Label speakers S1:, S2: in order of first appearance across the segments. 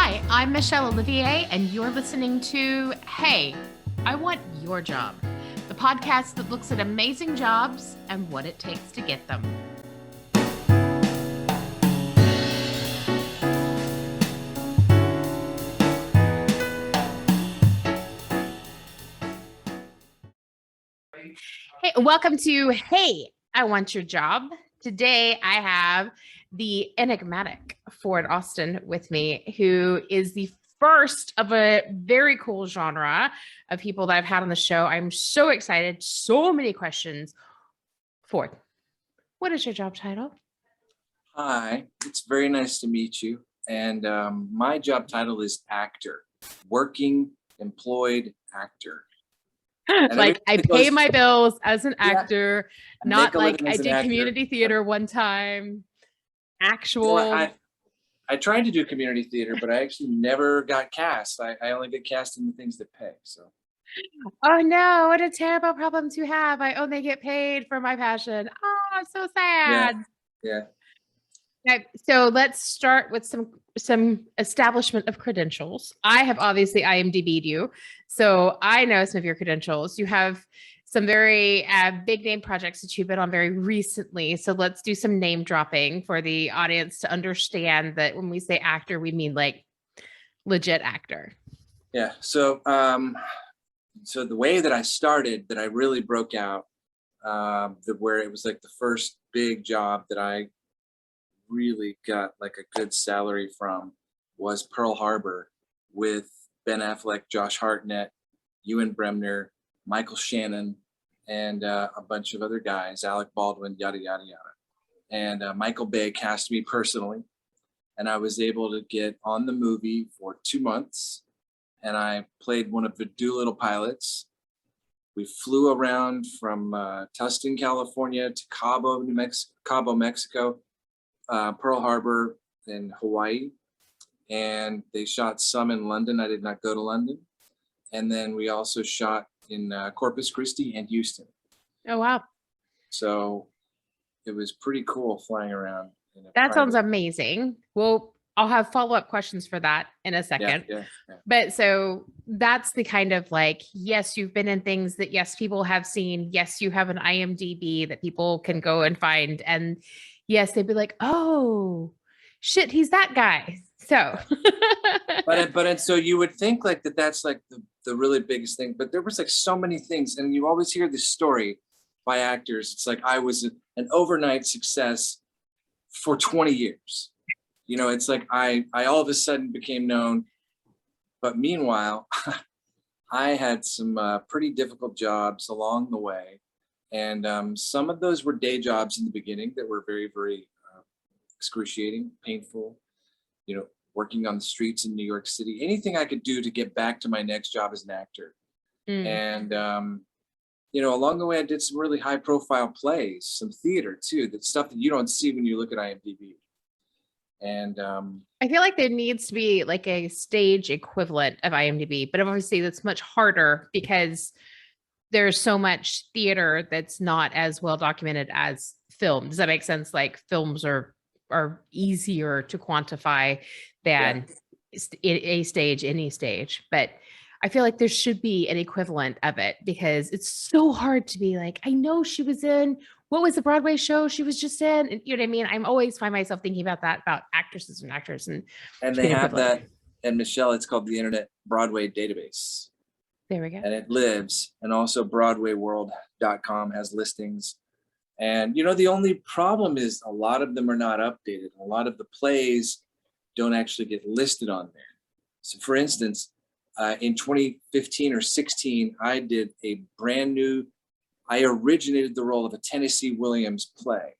S1: Hi, I'm Michelle Olivier, and you're listening to Hey, I Want Your Job, the podcast that looks at amazing jobs and what it takes to get them. Hey, welcome to Hey, I Want Your Job. Today I have the enigmatic Ford Austin with me, who is the first of a very cool genre of people that I've had on the show. I'm so excited. So many questions. Ford, what is your job title?
S2: Hi, it's very nice to meet you. And my job title is actor, working employed actor.
S1: Like I pay my bills as an actor, not like I did
S2: actor.
S1: community theater one time. Actual.
S2: Well, I tried to do community theater, but I actually never got cast. I only get cast in the things that pay. So.
S1: Oh no, what a terrible problem to have. I only get paid for my passion. Oh, I'm so sad.
S2: Yeah.
S1: Okay, so let's start with some establishment of credentials. I have obviously IMDb'd you, so I know some of your credentials. You have some very big name projects that you've been on very recently. So let's do some name dropping for the audience to understand that when we say actor, we mean like legit actor.
S2: Yeah. So so the way that I started, that I really broke out, where it was like the first big job that I really got like a good salary from, was Pearl Harbor with Ben Affleck, Josh Hartnett, Ewan Bremner, Michael Shannon, and a bunch of other guys, Alec Baldwin, yada, yada, yada. And Michael Bay cast me personally. And I was able to get on the movie for 2 months. And I played one of the Doolittle pilots. We flew around from Tustin, California to Cabo, Mexico, Pearl Harbor, in Hawaii. And they shot some in London. I did not go to London. And then we also shot in Corpus Christi and Houston.
S1: Oh, wow.
S2: So it was pretty cool flying around.
S1: That sounds amazing. Well, I'll have follow-up questions for that in a second.
S2: Yeah.
S1: But so that's the kind of like, yes, you've been in things that, yes, people have seen. Yes, you have an IMDb that people can go and find. And yes, they'd be like, oh, shit, he's that guy. So.
S2: but so you would think like that's like the really biggest thing. But there was like so many things. And you always hear this story by actors. It's like I was an overnight success for 20 years. You know, it's like I all of a sudden became known, but meanwhile, I had some pretty difficult jobs along the way, and some of those were day jobs in the beginning that were very, very excruciating, painful. You know, working on the streets in New York City, anything I could do to get back to my next job as an actor, and you know, along the way, I did some really high-profile plays, some theater too. That stuff that you don't see when you look at IMDb. And
S1: I feel like there needs to be like a stage equivalent of IMDb, but obviously that's much harder because there's so much theater that's not as well documented as film. Does that make sense? Like films are easier to quantify than a stage, any stage. But I feel like there should be an equivalent of it because it's so hard to be like, I know she was in, what was the Broadway show she was just in? And, you know what I mean? I'm always find myself thinking about that, about actresses and actors. And
S2: they have that. And Michelle, it's called the Internet Broadway Database.
S1: There we go.
S2: And it lives. And also BroadwayWorld.com has listings. And, you know, the only problem is a lot of them are not updated. A lot of the plays don't actually get listed on there. So for instance, in 2015 or 16, I did a brand new, I originated the role of a Tennessee Williams play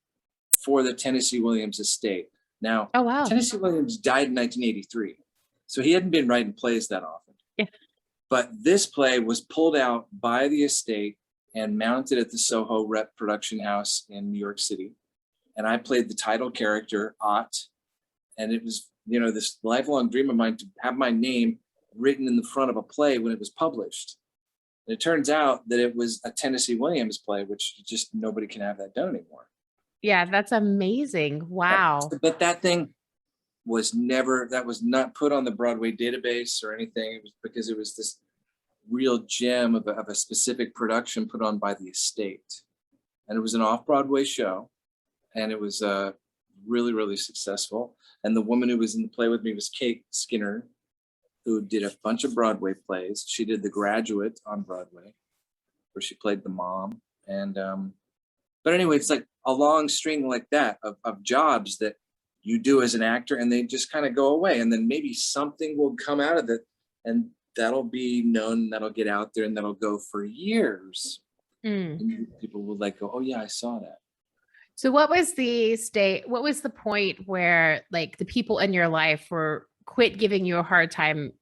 S2: for the Tennessee Williams estate. Now,
S1: oh, wow.
S2: Tennessee Williams died in 1983, so he hadn't been writing plays that often.
S1: Yeah.
S2: But this play was pulled out by the estate and mounted at the Soho Rep Production House in New York City. And I played the title character, Ott. And it was, you know, this lifelong dream of mine to have my name written in the front of a play when it was published. And it turns out that it was a Tennessee Williams play, which just nobody can have that done anymore.
S1: Yeah, that's amazing. Wow.
S2: But that thing, was not put on the Broadway database or anything. It was because it was this real gem of a specific production put on by the estate. And it was an off-Broadway show, and it was really, really successful. And the woman who was in the play with me was Kate Skinner, who did a bunch of Broadway plays. She did The Graduate on Broadway, where she played the mom. And but anyway, it's like a long string like that of jobs that you do as an actor, and they just kind of go away. And then maybe something will come out of it, and that'll be known, that'll get out there, and that'll go for years. And people will like go, oh yeah, I saw that.
S1: So what was the point where like the people in your life were quit giving you a hard time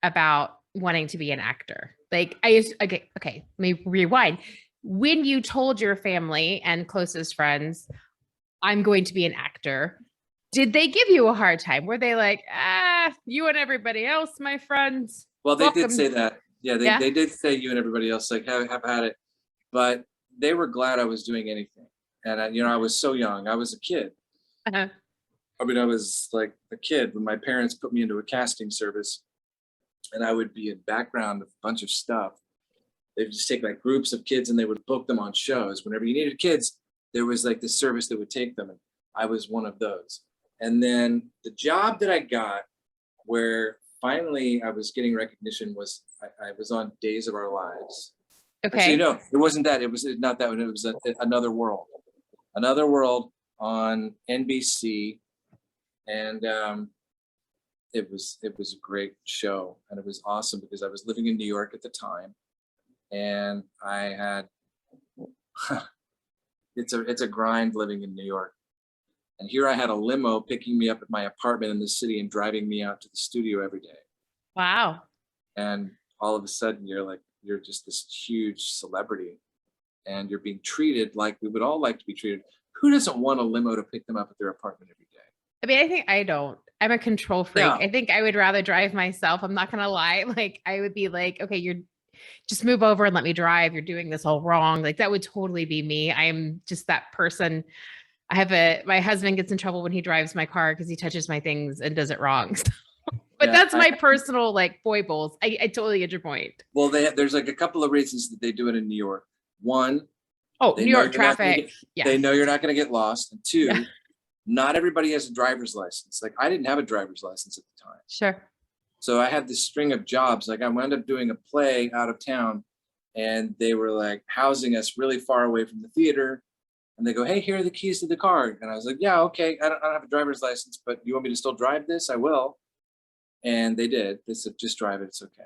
S1: about wanting to be an actor? Like okay, let me rewind. When you told your family and closest friends, I'm going to be an actor, did they give you a hard time? Were they like, you and everybody else, my friends?
S2: Well, they
S1: welcome.
S2: did say that. Yeah, they did say you and everybody else, like, have had it. But they were glad I was doing anything. And I was so young. I was a kid.
S1: Uh-huh.
S2: I mean, I was like a kid when my parents put me into a casting service, and I would be in background of a bunch of stuff. They'd just take like groups of kids and they would book them on shows. Whenever you needed kids, there was like this service that would take them. And I was one of those. And then the job that I got, where finally I was getting recognition, was I was on Days of Our Lives.
S1: Okay.
S2: Actually, no, it wasn't that. It was not that one. It was Another World. Another World on NBC. And it was a great show. And it was awesome because I was living in New York at the time. And I had, it's a grind living in New York. And here I had a limo picking me up at my apartment in the city and driving me out to the studio every day.
S1: Wow.
S2: And all of a sudden you're just this huge celebrity, and you're being treated like we would all like to be treated. Who doesn't want a limo to pick them up at their apartment every day?
S1: I mean, I think I don't. I'm a control freak.
S2: Yeah.
S1: I think I would rather drive myself. I'm not going to lie. Like I would be like, okay, you're just move over and let me drive. You're doing this all wrong. Like that would totally be me. I am just that person. My husband gets in trouble when he drives my car because he touches my things and does it wrong. But that's my personal like foibles. I totally get your point.
S2: Well, there's like a couple of reasons that they do it in New York. One,
S1: New York traffic.
S2: They know you're not going to get lost. And two, not everybody has a driver's license. Like I didn't have a driver's license at the time.
S1: Sure.
S2: So I had this string of jobs. Like I wound up doing a play out of town, and they were like housing us really far away from the theater. And they go, hey, here are the keys to the car. And I was like, yeah, okay. I don't have a driver's license, but you want me to still drive this? I will. And they did. They said, just drive it. It's okay.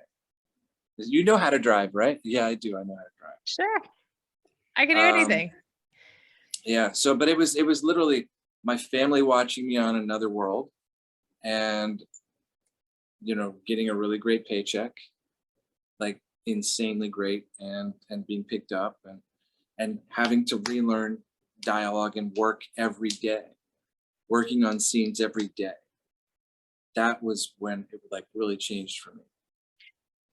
S2: You know how to drive, right? Yeah, I do. I know how to drive.
S1: Sure. I can do anything.
S2: Yeah. So, but it was literally my family watching me on Another World, and, getting a really great paycheck, like insanely great, and being picked up and having to relearn dialogue and work every day, working on scenes every day. That was when it like really changed for me.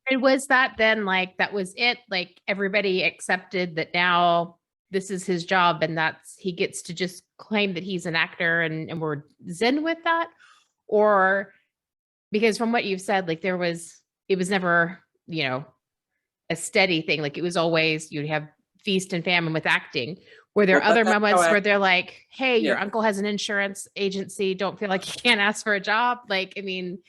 S1: And was that then like, that was it? Like everybody accepted that now this is his job and he gets to just claim that he's an actor and we're zen with that? Or because from what you've said, like it was never, a steady thing. Like it was always, you'd have feast and famine with acting. Were there other moments where they're like, hey, your uncle has an insurance agency, don't feel like you can't ask for a job? Like, I mean,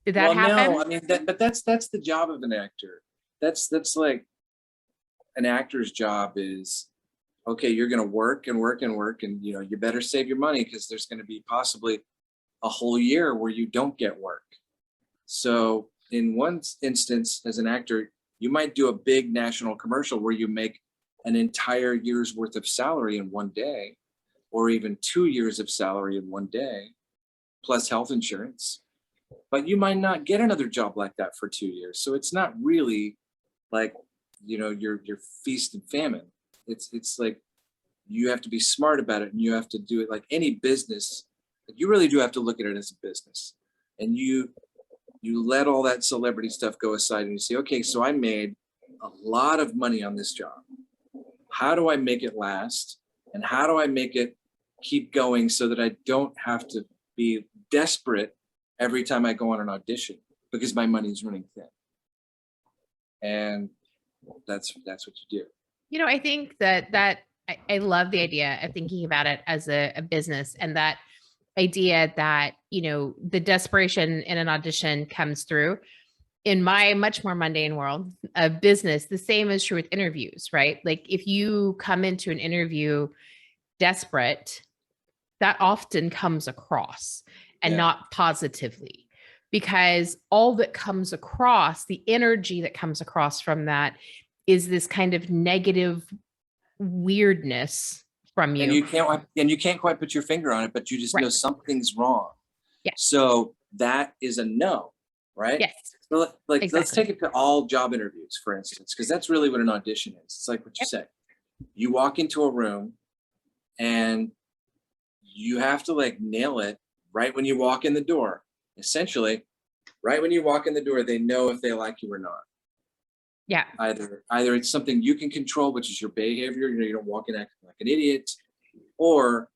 S1: did that happen?
S2: No, I mean, but that's the job of an actor. That's like an actor's job is, okay, you're going to work and work and work. And, you better save your money because there's going to be possibly a whole year where you don't get work. So in one instance, as an actor, you might do a big national commercial where you make an entire year's worth of salary in one day, or even 2 years of salary in one day, plus health insurance. But you might not get another job like that for 2 years. So it's not really like, your feast and famine. It's like you have to be smart about it, and you have to do it like any business. You really do have to look at it as a business, and you let all that celebrity stuff go aside, and you say, okay, so I made a lot of money on this job. How do I make it last? And how do I make it keep going so that I don't have to be desperate every time I go on an audition because my money's running thin. And that's what you do.
S1: You know, I think that I love the idea of thinking about it as a business, and that idea that, you know, the desperation in an audition comes through. In my much more mundane world of business, the same is true with interviews, right? Like if you come into an interview desperate, that often comes across, and
S2: Yeah.
S1: not positively, because all that comes across, the energy that comes across from that, is this kind of negative weirdness from
S2: And
S1: you.
S2: you can't quite put your finger on it, but you just know
S1: Right.
S2: something's wrong.
S1: Yeah.
S2: So that is a no, right?
S1: Yes.
S2: So like let's
S1: Exactly.
S2: take it to all job interviews, for instance, because that's really what an audition is. It's like what you said. You walk into a room and you have to like nail it right when you walk in the door. Essentially, right when you walk in the door, they know if they like you or not.
S1: Yeah.
S2: Either it's something you can control, which is your behavior, you don't walk in acting like an idiot, or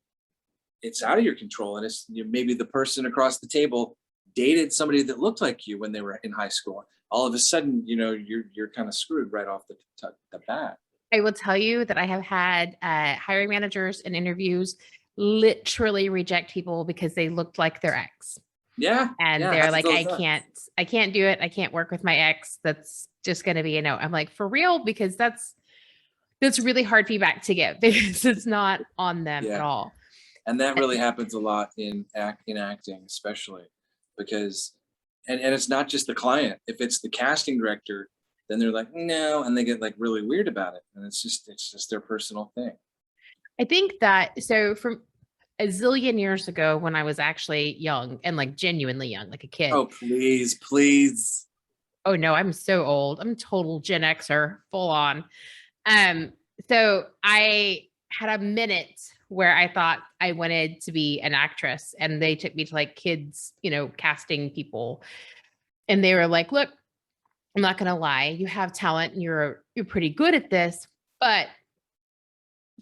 S2: it's out of your control, and it's maybe the person across the table dated somebody that looked like you when they were in high school. All of a sudden, you're kind of screwed right off the bat.
S1: I will tell you that I have had hiring managers in interviews literally reject people because they looked like their ex.
S2: Yeah.
S1: And
S2: yeah,
S1: they're
S2: happens
S1: like,
S2: all the time.
S1: I can't do it. I can't work with my ex. That's just going to be a no. I'm like, for real? Because that's really hard feedback to give, because it's not on them at
S2: Yeah.
S1: all.
S2: And that really happens a lot in acting, especially because, and it's not just the client. If it's the casting director, then they're like, no, and they get like really weird about it. And it's just their personal thing.
S1: I think that, so from a zillion years ago, when I was actually young and like genuinely young, like a kid.
S2: Oh, please.
S1: Oh no, I'm so old. I'm a total Gen Xer, full on. So I had a minute where I thought I wanted to be an actress, and they took me to like kids, casting people. And they were like, look, I'm not going to lie. You have talent and you're pretty good at this, but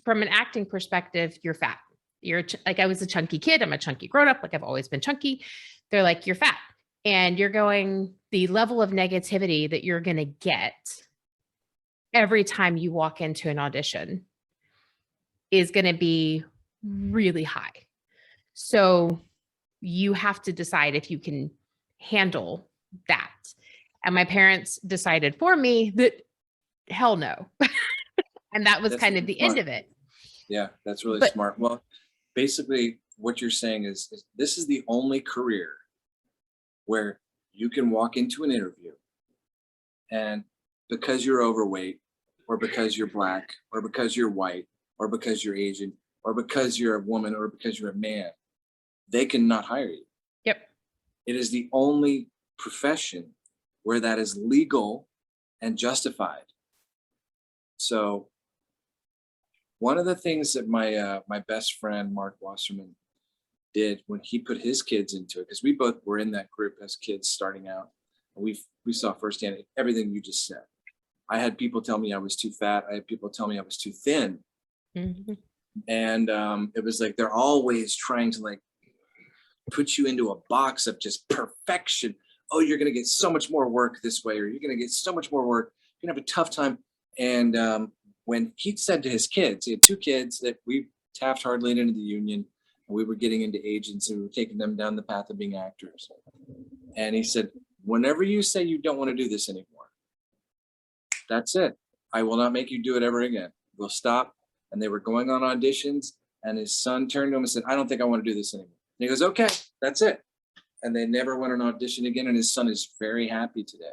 S1: from an acting perspective, you're fat. You're like, I was a chunky kid. I'm a chunky grown up. Like I've always been chunky. They're like, you're fat, and you're going, the level of negativity that you're going to get every time you walk into an audition is going to be really high. So you have to decide if you can handle that. And my parents decided for me that hell no. And that was
S2: That's
S1: kind of
S2: really
S1: the
S2: smart.
S1: end of it.
S2: Yeah, that's really
S1: But-
S2: smart. Well, basically what you're saying is this is the only career where you can walk into an interview, and because you're overweight, or because you're black, or because you're white, or because you're Asian, or because you're a woman, or because you're a man, they cannot hire you.
S1: Yep.
S2: It is the only profession where that is legal and justified. So one of the things that my best friend Mark Wasserman did when he put his kids into it, because we both were in that group as kids starting out, and we saw firsthand everything you just said. I had people tell me I was too fat. I had people tell me I was too thin.
S1: Mm-hmm.
S2: And it was like they're always trying to like put you into a box of just perfection. Oh, you're going to get so much more work this way, or you're going to get so much more work. You're going to have a tough time. And when he said to his kids, he had two kids that we Taft-Hartley into the union, and we were getting into agents, and we were taking them down the path of being actors. And he said, whenever you say you don't want to do this anymore, that's it. I will not make you do it ever again. We'll stop. And they were going on auditions, and his son turned to him and said, I don't think I want to do this anymore. And he goes, okay, that's it. And they never went on audition again. And his son is very happy today.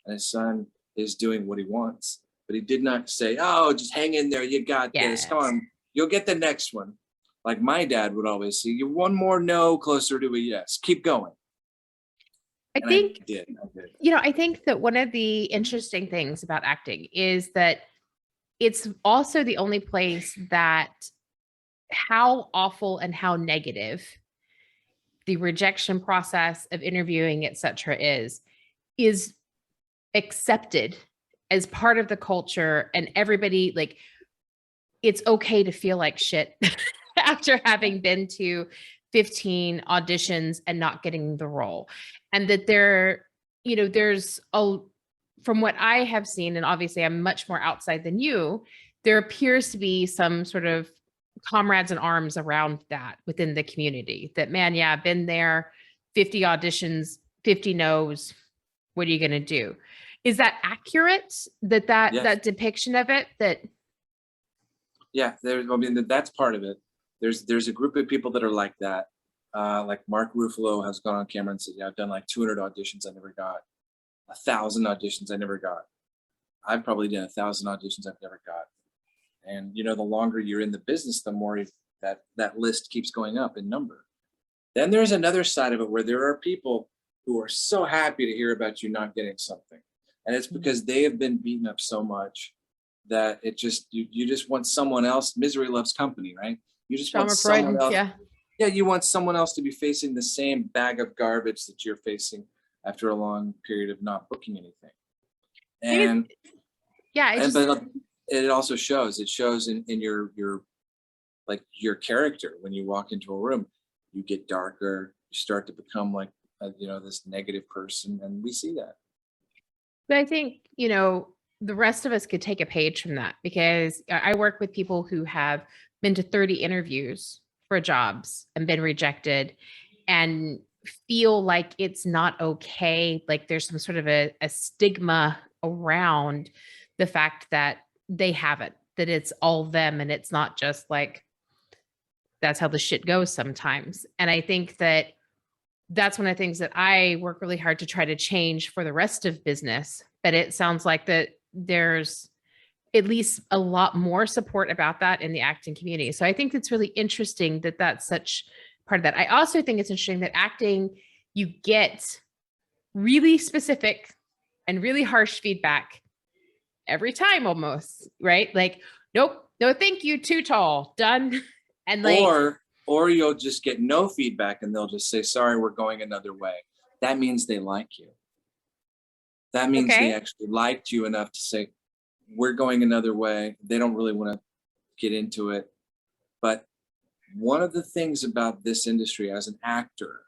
S2: And his son is doing what he wants. But he did not say, oh, just hang in there. You got this. Come on. You'll get the next one. Like my dad would always say, you're one more no closer to a yes. Keep going.
S1: I think,
S2: I did.
S1: I think that one of the interesting things about acting is that it's also the only place that how awful and how negative the rejection process of interviewing, et cetera, is accepted as part of the culture. And everybody, like, it's okay to feel like shit after having been to 15 auditions and not getting the role. And that there's from what I have seen, and obviously I'm much more outside than you, there appears to be some sort of comrades in arms around that within the community. That, man, yeah, I've been there, 50 auditions, 50 no's. What are you going to do? Is that accurate?
S2: Yes.
S1: That depiction of it?
S2: Yeah, that's part of it. There's a group of people that are like that. Like Mark Ruffalo has gone on camera and said, "Yeah, I've done like 200 auditions, I never got 1,000 auditions, I never got." I've probably done 1,000 auditions I've never got. And the longer you're in the business, the more that list keeps going up in number. Then there's another side of it where there are people who are so happy to hear about you not getting something, and it's because they have been beaten up so much that it just you just want someone else. Misery loves company, right? You just want someone else. Yeah, you want someone else to be facing the same bag of garbage that you're facing after a long period of not booking anything. And but it also shows. It shows in your your character. When you walk into a room, you get darker. You start to become like this negative person, and we see that.
S1: But I think the rest of us could take a page from that, because I work with people who have been to 30 interviews for jobs and been rejected, and feel like it's not okay. Like there's some sort of a stigma around the fact that they have it, that it's all them, and it's not just like that's how the shit goes sometimes. And I think that's one of the things that I work really hard to try to change for the rest of business. But it sounds like that there's at least a lot more support about that in the acting community. So I think it's really interesting that that's such part of that. I also think it's interesting that acting, you get really specific and really harsh feedback every time almost, right? Like, nope, no, thank you, too tall, done. And like,
S2: or you'll just get no feedback and they'll just say, "Sorry, we're going another way." That means they like you. That means they actually liked you enough to say, "We're going another way." They don't really want to get into it. But one of the things about this industry as an actor,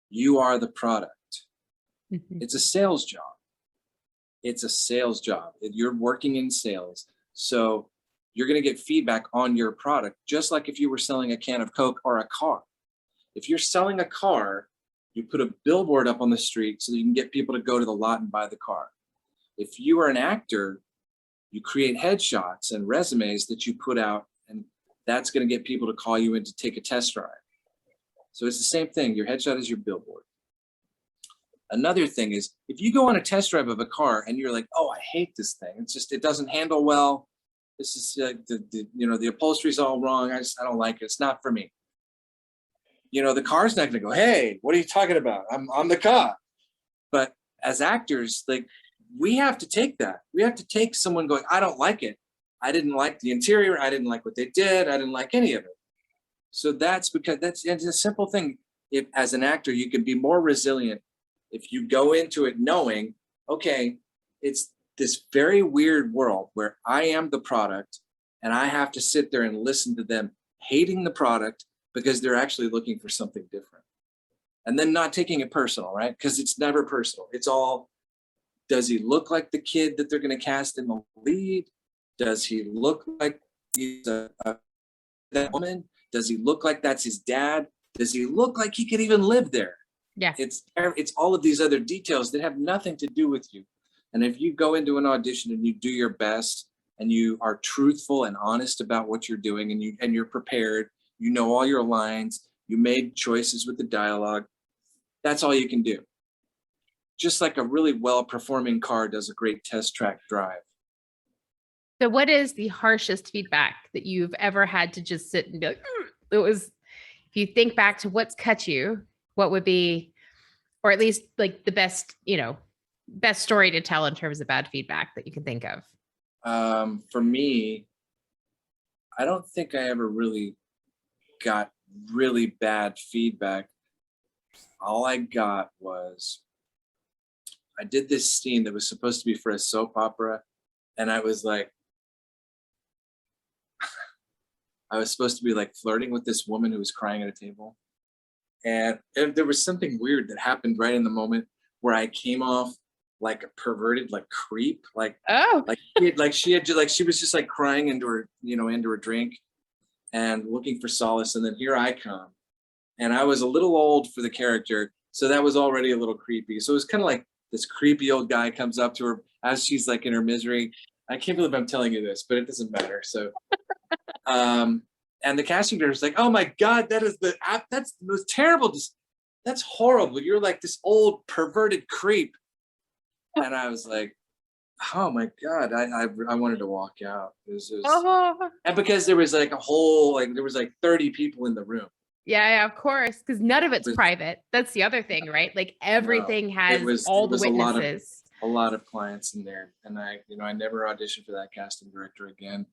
S2: you are the product. It's a sales job. It's a sales job. You're working in sales. So you're going to get feedback on your product, just like if you were selling a can of Coke or a car. If you're selling a car, you put a billboard up on the street so that you can get people to go to the lot and buy the car. If you are an actor, you create headshots and resumes that you put out, and that's going to get people to call you in to take a test drive. So it's the same thing. Your headshot is your billboard. Another thing is, if you go on a test drive of a car and you're like, "Oh, I hate this thing. It's just, it doesn't handle well. This is the upholstery's all wrong. I don't like it. It's not for me." The car's not going to go, "Hey, what are you talking about? I'm the car." But as actors, like, we have to take that. We have to take someone going, "I don't like it. I didn't like the interior. I didn't like what they did. I didn't like any of it." So that's because it's a simple thing. If as an actor, you can be more resilient if you go into it knowing, okay, it's this very weird world where I am the product and I have to sit there and listen to them hating the product because they're actually looking for something different. And then not taking it personal, right? Because it's never personal. It's all, does he look like the kid that they're going to cast in the lead? Does he look like he's that woman? Does he look like that's his dad? Does he look like he could even live there?
S1: Yeah.
S2: It's all of these other details that have nothing to do with you. And if you go into an audition and you do your best and you are truthful and honest about what you're doing, and you're prepared, you know all your lines, you made choices with the dialogue, that's all you can do. Just like a really well-performing car does a great test track drive.
S1: So what is the harshest feedback that you've ever had to just sit and be like, it was, if you think back to what's cut you, what would be, or at least like the best, best story to tell in terms of bad feedback that you can think of?
S2: For me, I don't think I ever really got really bad feedback. All I got was, I did this scene that was supposed to be for a soap opera, and I was like, I was supposed to be like flirting with this woman who was crying at a table. And there was something weird that happened right in the moment where I came off like a perverted, like creep,
S1: Oh,
S2: she was just like crying into her, into her drink and looking for solace. And then here I come. And I was a little old for the character. So that was already a little creepy. So it was kind of like this creepy old guy comes up to her as she's like in her misery. I can't believe I'm telling you this, but it doesn't matter. So, and the casting director was like, "Oh my God, that's the most terrible. That's horrible. You're like this old perverted creep." And I was like, "Oh my God," I wanted to walk out.
S1: oh.
S2: And because there was like there was like 30 people in the room.
S1: Yeah, of course, because none of
S2: It
S1: it's
S2: was,
S1: private. That's the other thing, right? Like everything
S2: no,
S1: has all
S2: it
S1: the
S2: was
S1: witnesses.
S2: a lot of clients in there, and I never auditioned for that casting director again.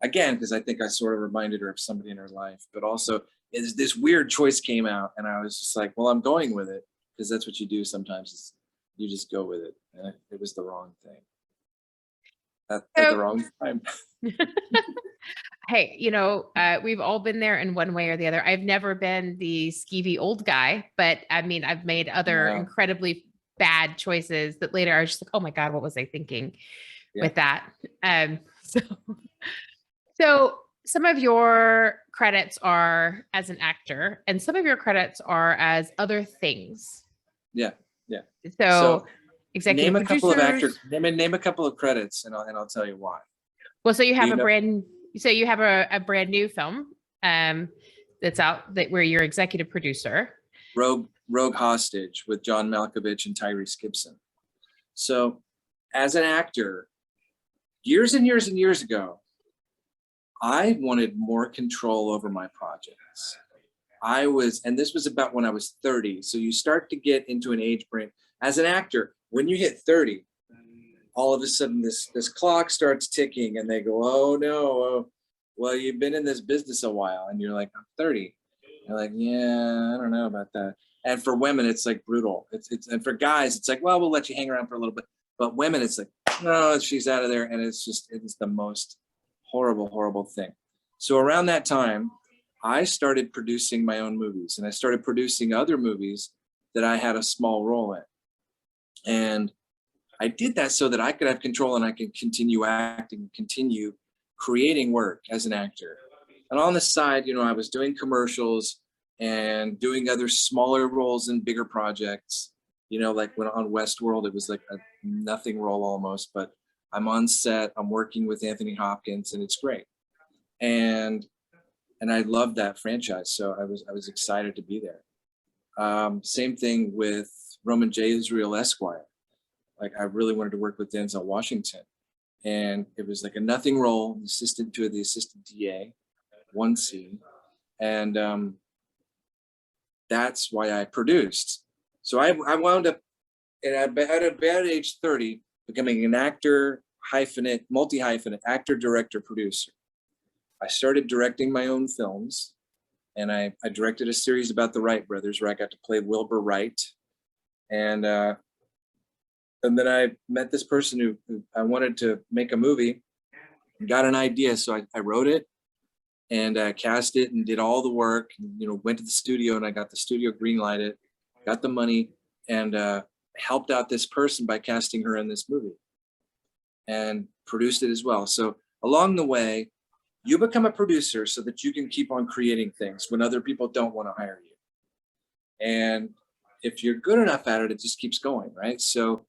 S2: Again, because I think I sort of reminded her of somebody in her life, but also this weird choice came out, and I was just like, well, I'm going with it because that's what you do sometimes. Is you just go with it, and it was the wrong thing at the wrong time.
S1: Hey, we've all been there in one way or the other. I've never been the skeevy old guy, but I mean, I've made other
S2: Yeah.
S1: incredibly bad choices that later I was just like, oh my God, what was I thinking with that? So some of your credits are as an actor and some of your credits are as other things.
S2: Yeah.
S1: So executive
S2: name a couple of
S1: producers.
S2: name a couple of credits, and I'll tell you why.
S1: Well, so you have a brand new film that's out where you're executive producer.
S2: Rogue Hostage with John Malkovich and Tyrese Gibson. So as an actor, years and years and years ago, I wanted more control over my projects. And this was about when I was 30. So you start to get into an age brain. As an actor, when you hit 30, all of a sudden this clock starts ticking and they go, oh no, well, you've been in this business a while. And you're like, I'm 30. You're like, yeah, I don't know about that. And for women, it's like brutal. And for guys, it's like, well, we'll let you hang around for a little bit. But women, it's like, no, she's out of there. And it's the most horrible, horrible thing. So around that time, I started producing my own movies, and I started producing other movies that I had a small role in. And I did that so that I could have control and I could continue acting, continue creating work as an actor. And on the side, I was doing commercials and doing other smaller roles in bigger projects. Like when on Westworld, it was like a nothing role almost, but I'm on set, I'm working with Anthony Hopkins, and it's great. And I loved that franchise. So I was excited to be there. Same thing with Roman J. Israel Esquire. Like I really wanted to work with Denzel Washington. And it was like a nothing role, assistant to the assistant DA, one scene. And that's why I produced. So I wound up at about age 30, becoming an actor, multi-hyphenate, actor, director, producer. I started directing my own films, and I directed a series about the Wright brothers where I got to play Wilbur Wright. And then I met this person who I wanted to make a movie and got an idea. So I wrote it and cast it and did all the work, and, went to the studio, and I got the studio greenlighted, got the money, and helped out this person by casting her in this movie and produced it as well. So along the way, you become a producer so that you can keep on creating things when other people don't want to hire you. And if you're good enough at it, it just keeps going, right? So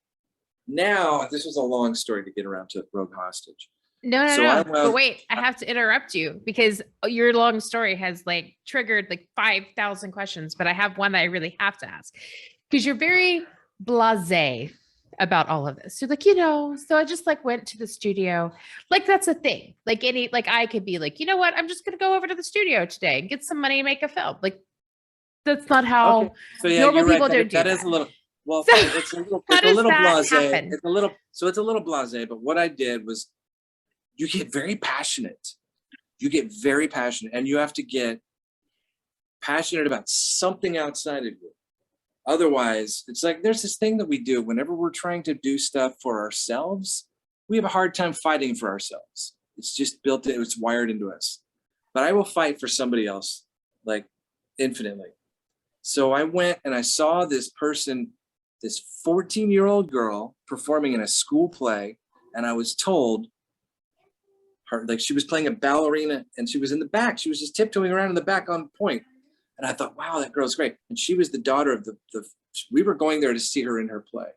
S2: now, this was a long story to get around to Rogue Hostage.
S1: No. But wait, I have to interrupt you because your long story has like triggered like 5,000 questions, but I have one that I really have to ask because you're very blasé about all of this. You're like, so I just like went to the studio. Like that's a thing. Like I could be like, you know what? I'm just going to go over to the studio today and get some money and make a film. Like that's not how normal people don't do that.
S2: That is a little, well, so, it's a little blasé. It's a little blasé, but what I did was you get very passionate. And you have to get passionate about something outside of you. Otherwise, it's like there's this thing that we do whenever we're trying to do stuff for ourselves. We have a hard time fighting for ourselves. It's just it's wired into us. but I will fight for somebody else, like infinitely. So I went and I saw this person, this 14-year-old girl performing in a school play. And I was told her, like, she was playing a ballerina and she was in the back. She was just tiptoeing around in the back on point. And I thought, wow, that girl's great. And she was the daughter of we were going there to see her in her play.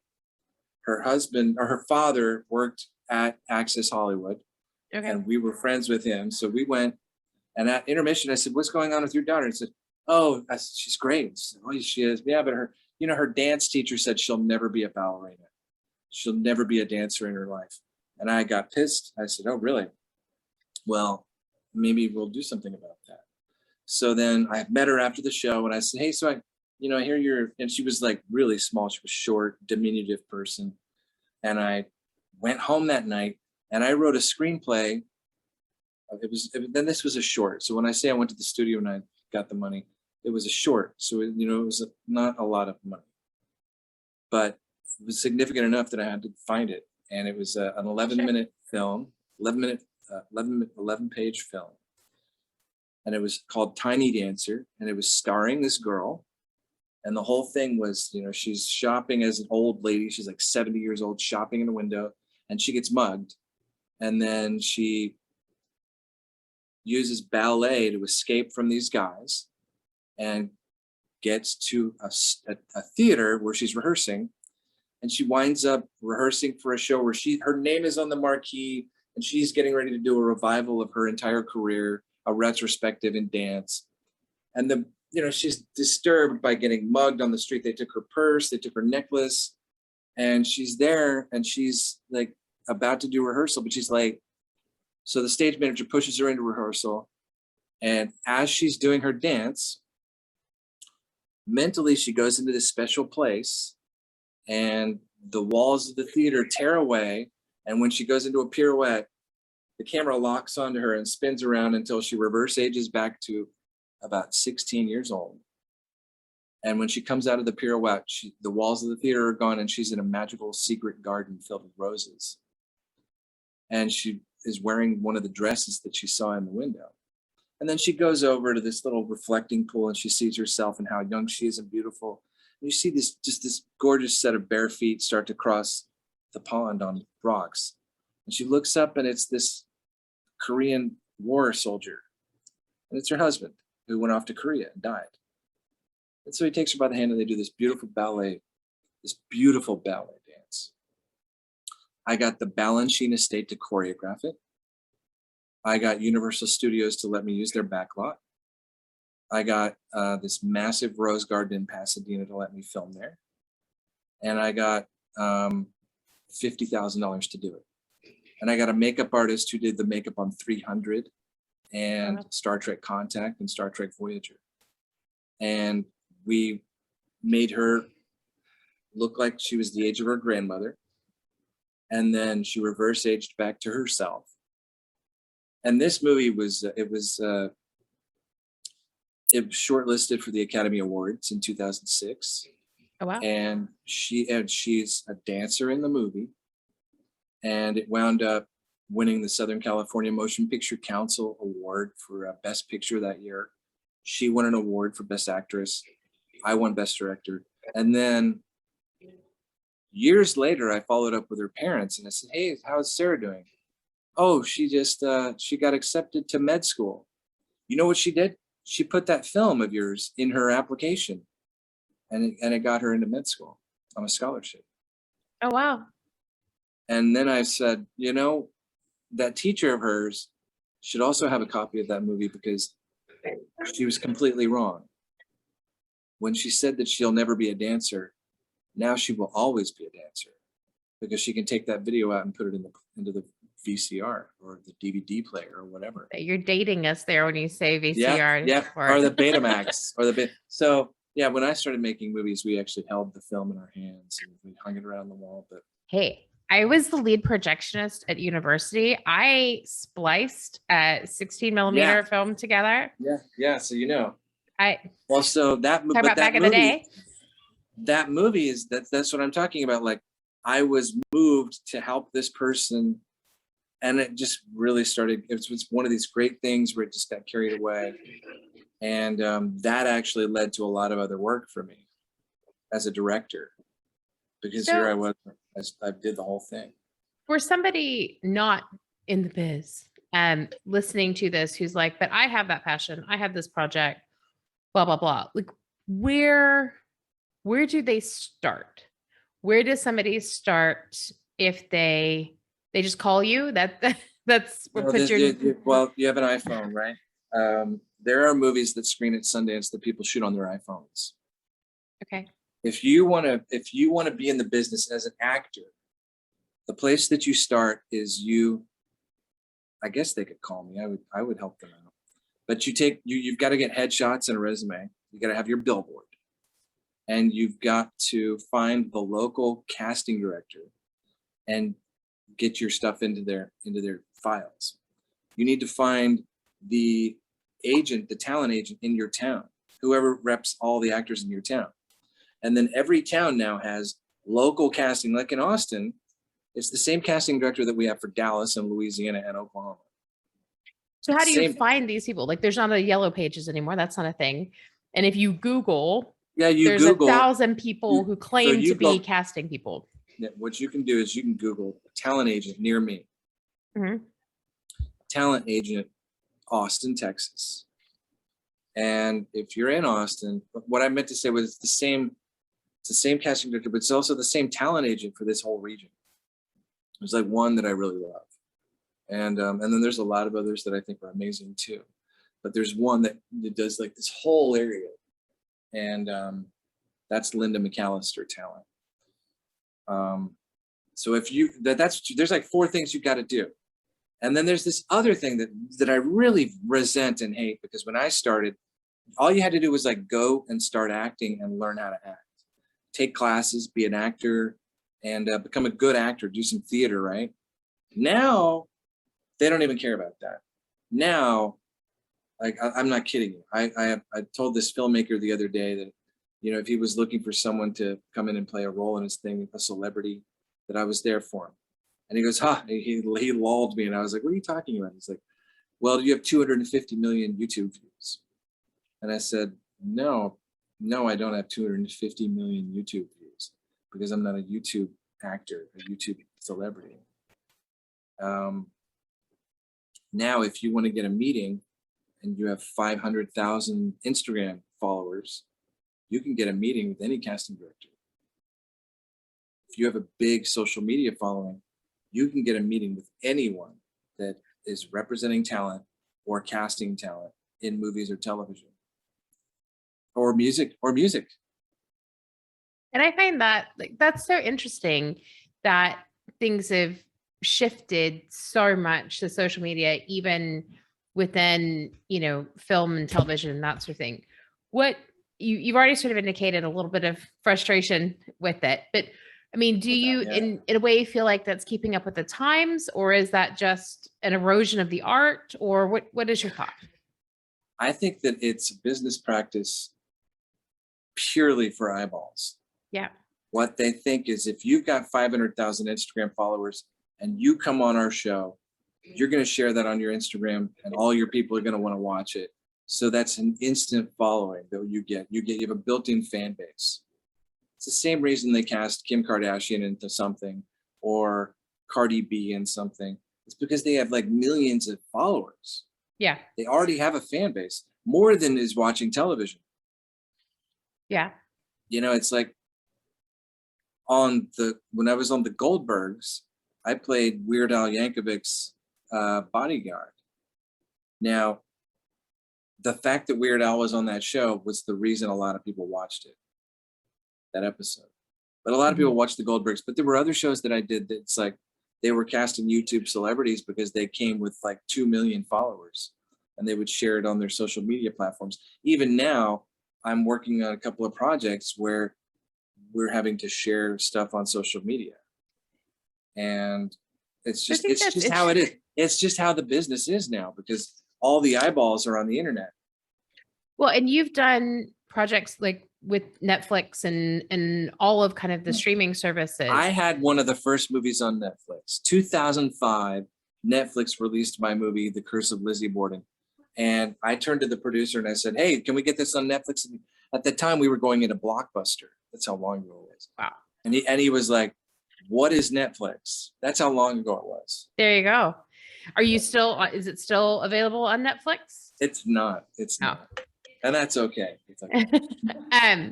S2: Her husband or her father worked at Access Hollywood.
S1: Okay.
S2: And we were friends with him. So we went, and at intermission, I said, what's going on with your daughter? And said, oh, I said, she's great. I said, oh, she is. Yeah, but her dance teacher said she'll never be a ballerina. She'll never be a dancer in her life. And I got pissed. I said, oh, really? Well, maybe we'll do something about that. So then I met her after the show and I said, hey, so I hear and she was like really small. She was short, diminutive person. And I went home that night and I wrote a screenplay. Then this was a short. So when I say I went to the studio and I got the money, it was a short. So, it was not a lot of money, but it was significant enough that I had to find it. And it was an 11-minute film, 11-page film. And it was called Tiny Dancer. And it was starring this girl. And the whole thing was, she's shopping as an old lady. She's like 70 years old, shopping in a window, and she gets mugged. And then she uses ballet to escape from these guys and gets to a theater where she's rehearsing. And she winds up rehearsing for a show where her name is on the marquee, and she's getting ready to do a revival of her entire career, a retrospective in dance. And she's disturbed by getting mugged on the street. They took her purse, they took her necklace, and she's there and she's like about to do rehearsal, but she's late. So the stage manager pushes her into rehearsal. And as she's doing her dance, mentally she goes into this special place and the walls of the theater tear away. And when she goes into a pirouette, the camera locks onto her and spins around until she reverse ages back to about 16 years old. And when she comes out of the pirouette, the walls of the theater are gone and she's in a magical secret garden filled with roses. And she is wearing one of the dresses that she saw in the window. And then she goes over to this little reflecting pool and she sees herself and how young she is and beautiful. And you see this gorgeous set of bare feet start to cross the pond on rocks. And she looks up and it's this Korean war soldier. And it's her husband who went off to Korea and died. And so he takes her by the hand and they do this beautiful ballet dance. I got the Balanchine estate to choreograph it. I got Universal Studios to let me use their backlot. I got this massive rose garden in Pasadena to let me film there. And I got $50,000 to do it. And I got a makeup artist who did the makeup on 300 and Star Trek Contact and Star Trek Voyager. And we made her look like she was the age of her grandmother. And then she reverse aged back to herself. And this movie was shortlisted for the Academy Awards in 2006.
S1: Oh, wow.
S2: And she's a dancer in the movie. And it wound up winning the Southern California Motion Picture Council Award for Best Picture that year. She won an award for Best Actress. I won Best Director. And then years later, I followed up with her parents and I said, hey, how's Sarah doing? Oh, she got accepted to med school. You know what she did? She put that film of yours in her application and it got her into med school on a scholarship.
S1: Oh, wow.
S2: And then I said, that teacher of hers should also have a copy of that movie because she was completely wrong. When she said that she'll never be a dancer, now she will always be a dancer because she can take that video out and put it into the VCR or the DVD player or whatever.
S1: You're dating us there when you say VCR.
S2: Yeah. Or the Betamax So yeah, when I started making movies, we actually held the film in our hands and we hung it around the wall. But
S1: hey, I was the lead projectionist at university. I spliced a 16 millimeter film together.
S2: Yeah. So so
S1: that back in the day.
S2: That movie that's what I'm talking about. Like I was moved to help this person and it just really started. It was one of these great things where it just got carried away. And that actually led to a lot of other work for me as a director, because here I
S1: So
S2: was, I did the whole thing.
S1: for somebody not in the biz and listening to this, who's like, but I have that passion, I have this project, blah, blah, blah. Like where do they start? Where does somebody start if they just call you? That's what
S2: Well,
S1: put your
S2: well, you have an iPhone, right? There are movies that screen at Sundance that people shoot on their iPhones.
S1: okay.
S2: If you want to be in the business as an actor, the place that you start is I guess they could call me. I would help them out. But you've got to get headshots and a resume. You got to have your billboard. And you've got to find the local casting director and get your stuff into their files. You need to find the talent agent in your town, whoever reps all the actors in your town. And then every town now has local casting. Like in Austin, it's the same casting director that we have for Dallas and Louisiana and Oklahoma.
S1: So how do you find these people? Like there's not a yellow pages anymore. That's not a thing. And if you Google, there's
S2: Google
S1: 1,000 people who claim to be casting people.
S2: What you can do is you can Google talent agent near me.
S1: Mhm.
S2: Talent agent, Austin, Texas. And if you're in Austin, what I meant to say was it's the same casting director, but it's also the same talent agent for this whole region. There's like one that I really love. And then there's a lot of others that I think are amazing too. But there's one that does like this whole area. And that's Linda McAllister Talent. So if there's like 4 things you got to do. And then there's this other thing that I really resent and hate, because when I started, all you had to do was like go and start acting and learn how to act. Take classes, be an actor, and become a good actor, do some theater, right? Now, they don't even care about that. Now, like I'm not kidding you. I told this filmmaker the other day that, if he was looking for someone to come in and play a role in his thing, a celebrity, that I was there for him. And he goes, he lulled me. And I was like, what are you talking about? He's like, well, you have 250 million YouTube views. And I said, no, I don't have 250 million YouTube views, because I'm not a YouTube actor, a YouTube celebrity. Now, if you want to get a meeting and you have 500,000 Instagram followers, you can get a meeting with any casting director. If you have a big social media following, you can get a meeting with anyone that is representing talent or casting talent in movies or television or music.
S1: And I find that that's so interesting that things have shifted so much to social media, even within, film and television and that sort of thing. What you've already sort of indicated a little bit of frustration with it, but I mean, do you in a way feel like that's keeping up with the times, or is that just an erosion of the art, or what is your thought?
S2: I think that it's a business practice purely for eyeballs.
S1: Yeah.
S2: What they think is, if you've got 500,000 Instagram followers and you come on our show, you're going to share that on your Instagram and all your people are going to want to watch it. So that's an instant following that you get. You have a built-in fan base. It's the same reason they cast Kim Kardashian into something or Cardi B in something. It's because they have like millions of followers.
S1: Yeah.
S2: They already have a fan base, more than is watching television.
S1: Yeah.
S2: It's like when I was on the Goldbergs, I played Weird Al Yankovic's bodyguard. Now, the fact that Weird Al was on that show was the reason a lot of people watched it, that episode. But a lot of people watched the Goldbergs. But there were other shows that I did that's like they were casting YouTube celebrities because they came with like 2 million followers and they would share it on their social media platforms. Even now, I'm working on a couple of projects where we're having to share stuff on social media. And it's just how it is. It's just how the business is now, because all the eyeballs are on the internet.
S1: Well, and you've done projects like with Netflix and all of kind of the streaming services.
S2: I had one of the first movies on Netflix, 2005, Netflix released my movie, The Curse of Lizzie Borden. And I turned to the producer and I said, hey, can we get this on Netflix? And at the time we were going into Blockbuster. That's how long ago it was.
S1: Wow.
S2: And he was like, what is Netflix? That's how long ago it was.
S1: There you go. Are you still, is it still available on Netflix?
S2: It's not. It's
S1: Oh.
S2: not. And that's okay. It's okay.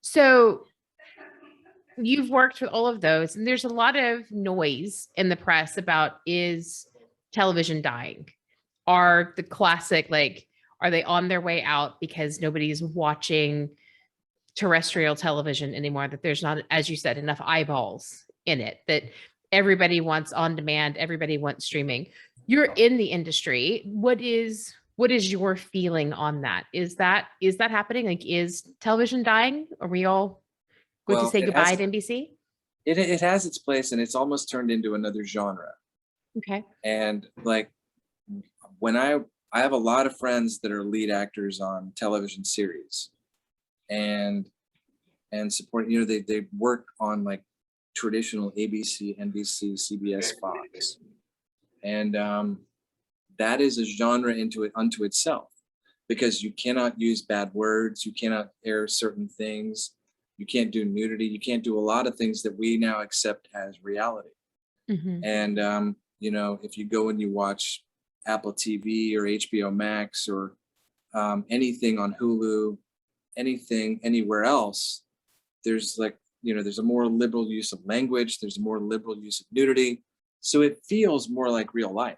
S1: So you've worked with all of those, and there's a lot of noise in the press about, is television dying? Are the classic, like, are they on their way out because nobody's watching terrestrial television anymore, that there's not, as you said, enough eyeballs in it, that everybody wants on demand, everybody wants streaming? You're in the industry. What is your feeling on that? Is that happening? Like, is television dying? Are we all going to say goodbye to NBC?
S2: It has its place, and it's almost turned into another genre.
S1: Okay.
S2: And like, when I have a lot of friends that are lead actors on television series, and support, you know, they work on like traditional ABC, NBC, CBS, Fox, and that is a genre unto itself, because you cannot use bad words, you cannot air certain things, you can't do nudity, you can't do a lot of things that we now accept as reality.
S1: Mm-hmm.
S2: And you know, if you go and you watch Apple TV or HBO Max or anything on Hulu, anything anywhere else, there's like, you know, there's a more liberal use of language, there's a more liberal use of nudity, so it feels more like real life.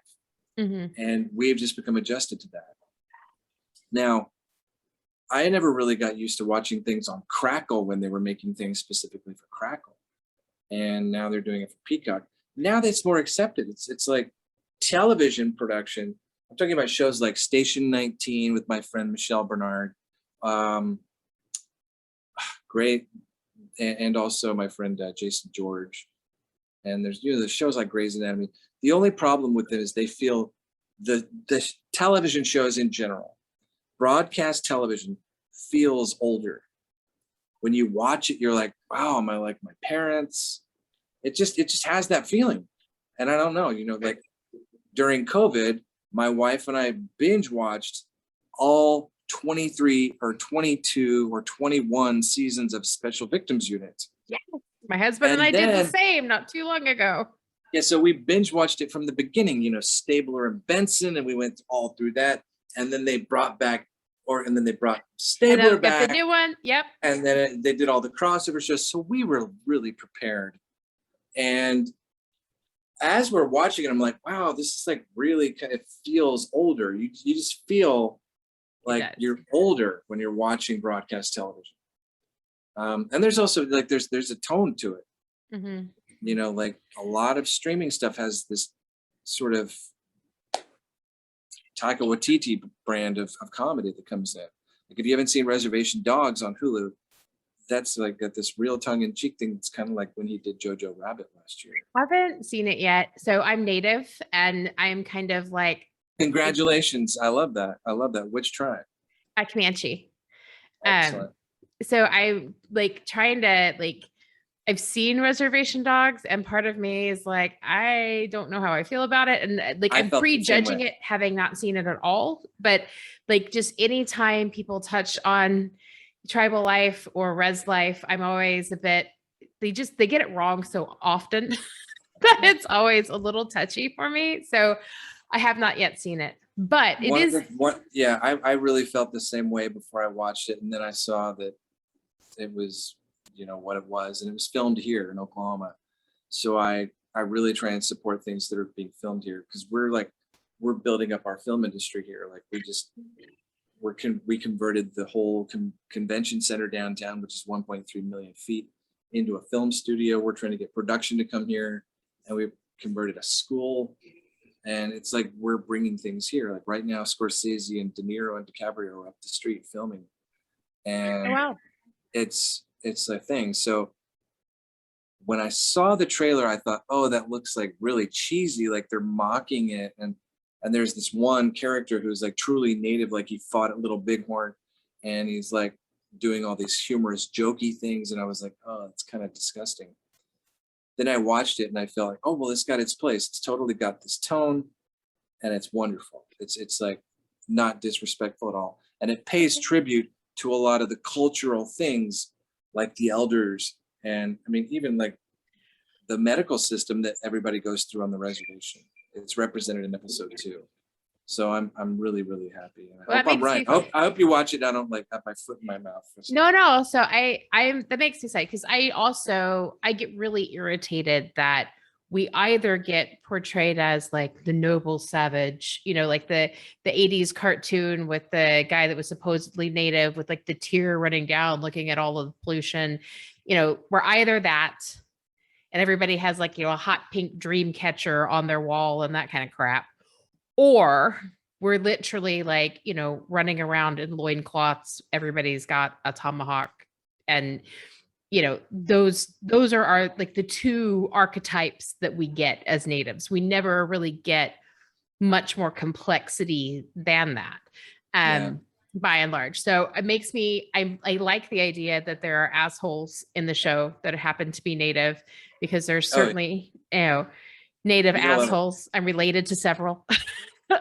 S1: Mm-hmm.
S2: And we've just become adjusted to that. Now, I never really got used to watching things on Crackle when they were making things specifically for Crackle, and now they're doing it for Peacock. Now that's more accepted. It's like television production. I'm talking about shows like Station 19 with my friend Michelle Bernard, great, and also my friend Jason George. And there's, you know, the shows like Grey's Anatomy. The only problem with it is they feel the television shows in general, broadcast television, feels older. When you watch it, you're like, wow, am I like my parents? It just has that feeling. And I don't know, you know, like during COVID, my wife and I binge watched all 23 or 22 or 21 seasons of Special Victims Unit.
S1: Yeah. My husband and I did the same not too long ago.
S2: Yeah, so we binge watched it from the beginning, you know, Stabler and Benson, and we went all through that. And then they brought back, and then they brought Stabler back.
S1: The new one, yep.
S2: And then they did all the crossover shows. So we were really prepared. And as we're watching it, I'm like, wow, this is like really kind of feels older. You just feel like you're older when you're watching broadcast television. And there's also like, there's a tone to it.
S1: Mm-hmm.
S2: You know, like a lot of streaming stuff has this sort of Taika Waititi brand of comedy that comes in. Like if you haven't seen Reservation Dogs on Hulu, that's like got this real tongue-in-cheek thing. It's kind of like when he did Jojo Rabbit last year.
S1: I haven't seen it yet. So I'm native, and I'm kind of like,
S2: congratulations. I love that. Which tribe?
S1: Comanche.
S2: Excellent.
S1: So I like trying to like, I've seen Reservation Dogs, and part of me is like, I don't know how I feel about it. And like, I'm prejudging it, having not seen it at all. But like, just anytime people touch on tribal life or res life, I'm always a bit, they get it wrong so often that it's always a little touchy for me. So I have not yet seen it, but
S2: I really felt the same way before I watched it. And then I saw that it was, you know, what it was, and it was filmed here in Oklahoma. So I really try and support things that are being filmed here, because we're building up our film industry here. Like we converted the whole convention center downtown, which is 1.3 million feet, into a film studio. We're trying to get production to come here, and we've converted a school. And it's like we're bringing things here. Like right now, Scorsese and De Niro and DiCaprio are up the street filming, and
S1: wow,
S2: it's a thing. So when I saw the trailer, I thought, oh, that looks like really cheesy, like they're mocking it. And there's this one character who's like truly native, like he fought at Little Bighorn, and he's like doing all these humorous, jokey things. And I was like, oh, it's kind of disgusting. then I watched it and I felt like, oh, well, it's got its place. It's totally got this tone and it's wonderful. It's like not disrespectful at all. And it pays tribute to a lot of the cultural things like the elders. And I mean, even like the medical system that everybody goes through on the reservation. It's represented in episode 2. So I'm really, really happy. And I hope I'm right. I hope you watch it. I don't like have my foot in my mouth.
S1: No. So I'm that makes me excited because I get really irritated that we either get portrayed as like the noble savage, like the 80s cartoon with the guy that was supposedly native with like the tear running down, looking at all of the pollution. We're either that, and everybody has like, a hot pink dream catcher on their wall and that kind of crap. Or we're literally like, running around in loincloths. Everybody's got a tomahawk. And, those are our like the two archetypes that we get as natives. We never really get much more complexity than that. By and large. So it makes me, I like the idea that there are assholes in the show that happen to be native, because there's certainly, native assholes. I'm related to several.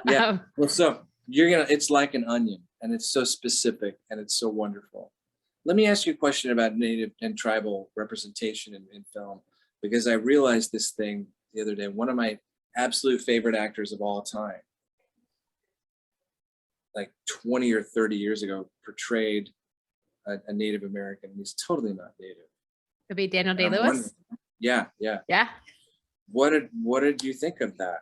S2: Yeah. Well, so it's like an onion, and it's so specific and it's so wonderful. Let me ask you a question about native and tribal representation in film, because I realized this thing the other day. One of my absolute favorite actors of all time, like 20 or 30 years ago, portrayed a Native American. He's totally not native.
S1: It'd be Daniel Day-Lewis.
S2: Yeah. What did you think of that?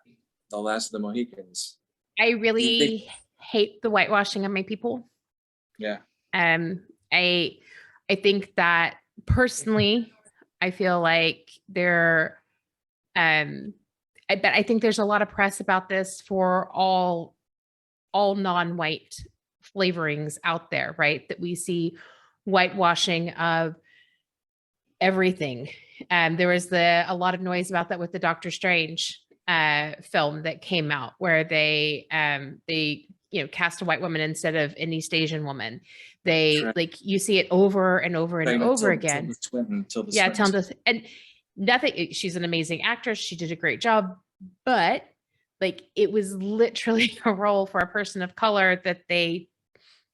S2: The Last of the Mohicans.
S1: I really hate the whitewashing of my people.
S2: Yeah.
S1: I think that personally, I feel like I think there's a lot of press about this for all non-white flavorings out there, right? That we see whitewashing of everything. There was a lot of noise about that with the Doctor Strange film that came out, where they cast a white woman instead of an East Asian woman. Like you see it over and over and over again. And nothing. She's an amazing actress. She did a great job, but like it was literally a role for a person of color that they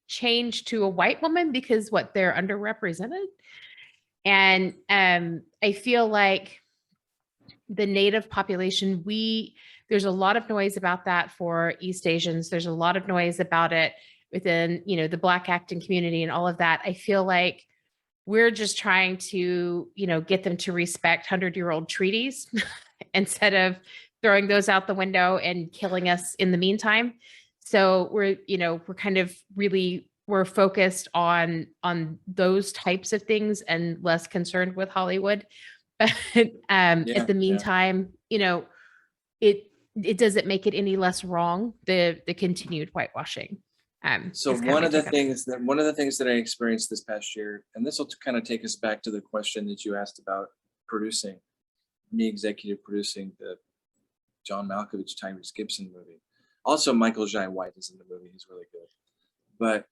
S1: changed to a white woman because they're underrepresented. And I feel like the native population, there's a lot of noise about that for East Asians. There's a lot of noise about it within, the Black acting community and all of that. I feel like we're just trying to, get them to respect 100-year-old treaties instead of throwing those out the window and killing us in the meantime. So we're kind of really, we're focused on those types of things and less concerned with Hollywood. But at the meantime, it doesn't make it any less wrong, the continued whitewashing.
S2: So one of the things that I experienced this past year, and this will kind of take us back to the question that you asked about me executive producing the John Malkovich, Tyrese Gibson movie. Also, Michael Jai White is in the movie. He's really good. But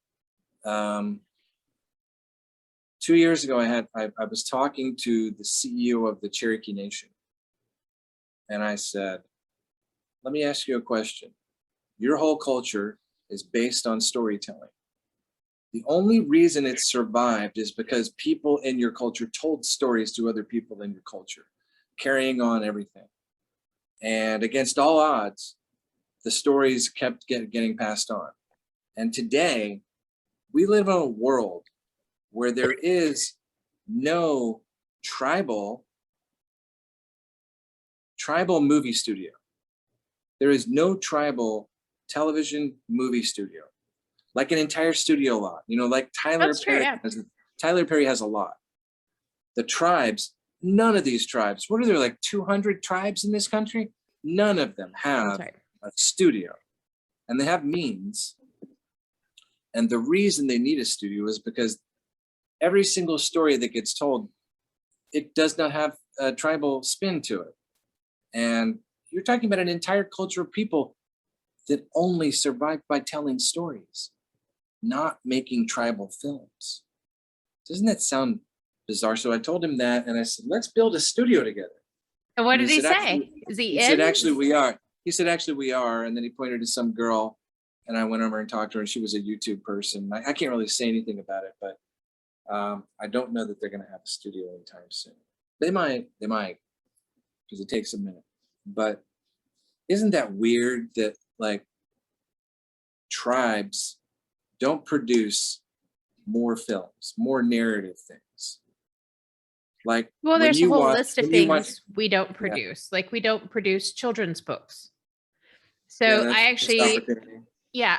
S2: 2 years ago, I was talking to the CEO of the Cherokee Nation, and I said, "Let me ask you a question. Your whole culture is based on storytelling. The only reason it survived is because people in your culture told stories to other people in your culture, carrying on everything. And against all odds, the stories kept getting passed on. And today, we live in a world where there is no tribal movie studio. There is no tribal television movie studio, like an entire studio lot, like Tyler Perry has a lot. The tribes, none of these tribes, what are there, like 200 tribes in this country? None of them have a studio, and they have means. And the reason they need a studio is because every single story that gets told, it does not have a tribal spin to it. And you're talking about an entire culture of people that only survived by telling stories, not making tribal films. Doesn't that sound bizarre? So I told him that, and I said, let's build a studio together.
S1: And what
S2: And
S1: did he say? Is he
S2: he said,
S1: in?
S2: actually, we are. He said, actually, we are. And then he pointed to some girl, and I went over and talked to her, and she was a YouTube person. I can't really say anything about it, but I don't know that they're going to have a studio anytime soon. They might, because it takes a minute. But isn't that weird that like tribes don't produce more films, more narrative things? Like
S1: Well,
S2: when
S1: there's a
S2: you
S1: whole
S2: watch,
S1: list of
S2: when you watch,
S1: things we don't
S2: yeah,
S1: produce. Like we don't produce children's books.
S2: yeah,
S1: So
S2: that's
S1: I
S2: missed
S1: actually,
S2: opportunity.
S1: yeah,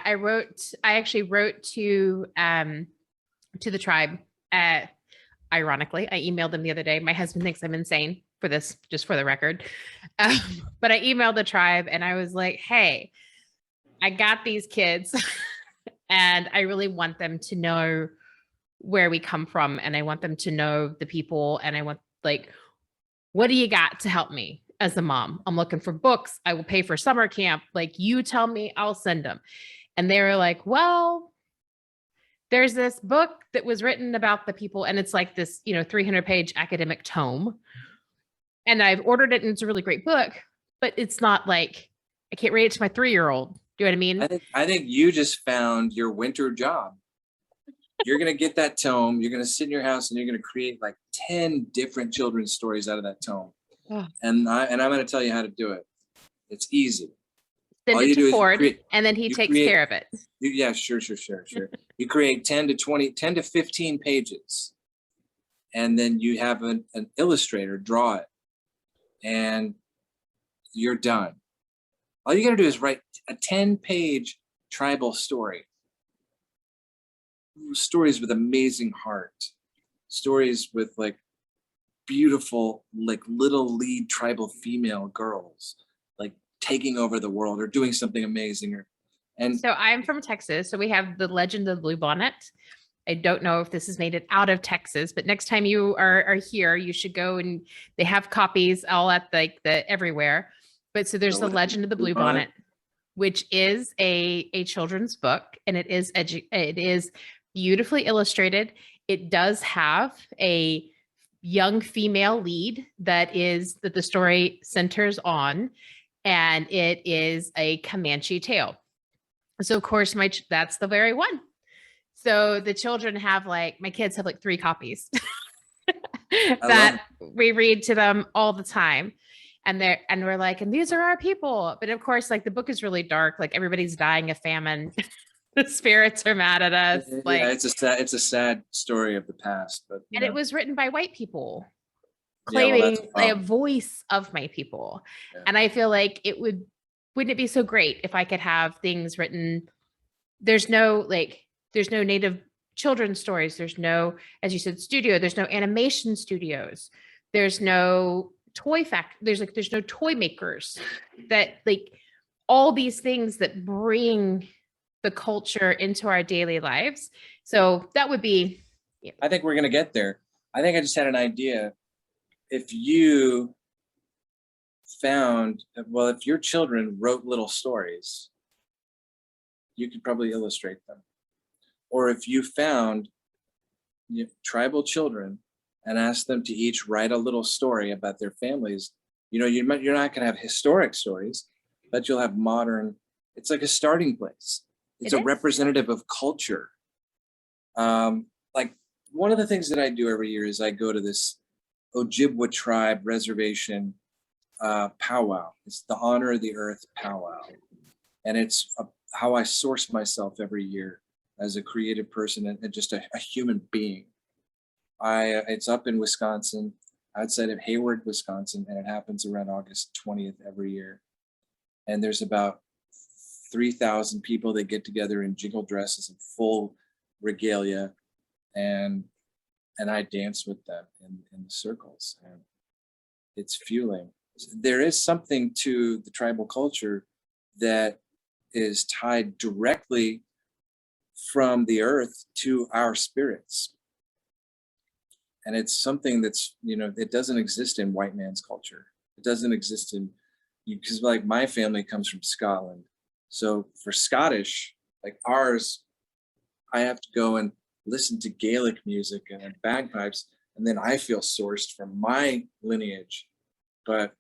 S1: I actually wrote to the tribe. Ironically, I emailed them the other day. My husband thinks I'm insane for this, just for the record. Um, but I emailed the tribe and I was like, hey, I got these kids and I really want them to know where we come from. And I want them to know the people. And I want, like, what do you got to help me as a mom? I'm looking for books. I will pay for summer camp. Like, you tell me, I'll send them. And they were like, well, there's this book that was written about the people, and it's like this, 300-page academic tome. And I've ordered it, and it's a really great book, but it's not like I can't read it to my 3-year-old. Do you know what I mean?
S2: I think you just found your winter job. You're gonna get that tome. You're gonna sit in your house and you're gonna create like 10 different children's stories out of that tome.
S1: Oh.
S2: And I'm gonna tell you how to do it. It's easy.
S1: Send
S2: All
S1: it
S2: you
S1: to
S2: do is
S1: Ford, and then he takes care of it.
S2: Yeah, sure. You create 10 to 20, 10 to 15 pages, and then you have an illustrator draw it, and you're done. All you got to do is write a 10-page tribal story. Stories with amazing heart. Stories with like beautiful, like little lead tribal female girls, like taking over the world or doing something amazing.
S1: So I'm from Texas. So we have the Legend of the Blue Bonnet. I don't know if this has made it out of Texas, but next time you are here, you should go, and they have copies all at like the everywhere. But so there's the Legend of the Blue Bonnet, which is a children's book, and it is beautifully illustrated. It does have a young female lead that the story centers on, and it is a Comanche tale. So of course that's the very one. So the children have my kids have like 3 copies that we read to them all the time. And we're like, and these are our people. But of course, like the book is really dark. Like everybody's dying of famine. The spirits are mad at us.
S2: Yeah, it's a sad story of the past, but
S1: and it was written by white people
S2: yeah, well,
S1: claiming a voice of my people. Yeah. And I feel like wouldn't it be so great if I could have things written? There's no native children's stories. There's no, as you said, studio. There's no animation studios. There's no there's no toy makers that all these things that bring the culture into our daily lives. So that would be.
S2: Yeah. I think we're going to get there. I think I just had an idea. If you found, if your children wrote little stories, you could probably illustrate them. Or if you found tribal children and asked them to each write a little story about their families, you're not going to have historic stories, but you'll have modern. It's like a starting place. It's a representative of culture. Like one of the things that I do every year is I go to this Ojibwa tribe reservation powwow. It's the Honor of the Earth powwow. And it's how I source myself every year as a creative person and just a human being. It's up in Wisconsin, outside of Hayward, Wisconsin, and it happens around August 20th every year. And there's about 3,000 people that get together in jingle dresses and full regalia, and I dance with them in the circles, and it's fueling. There is something to the tribal culture that is tied directly from the earth to our spirits. And it's something that's, it doesn't exist in white man's culture. It doesn't exist because like my family comes from Scotland. So for Scottish, like ours, I have to go and listen to Gaelic music and bagpipes, and then I feel sourced from my lineage. But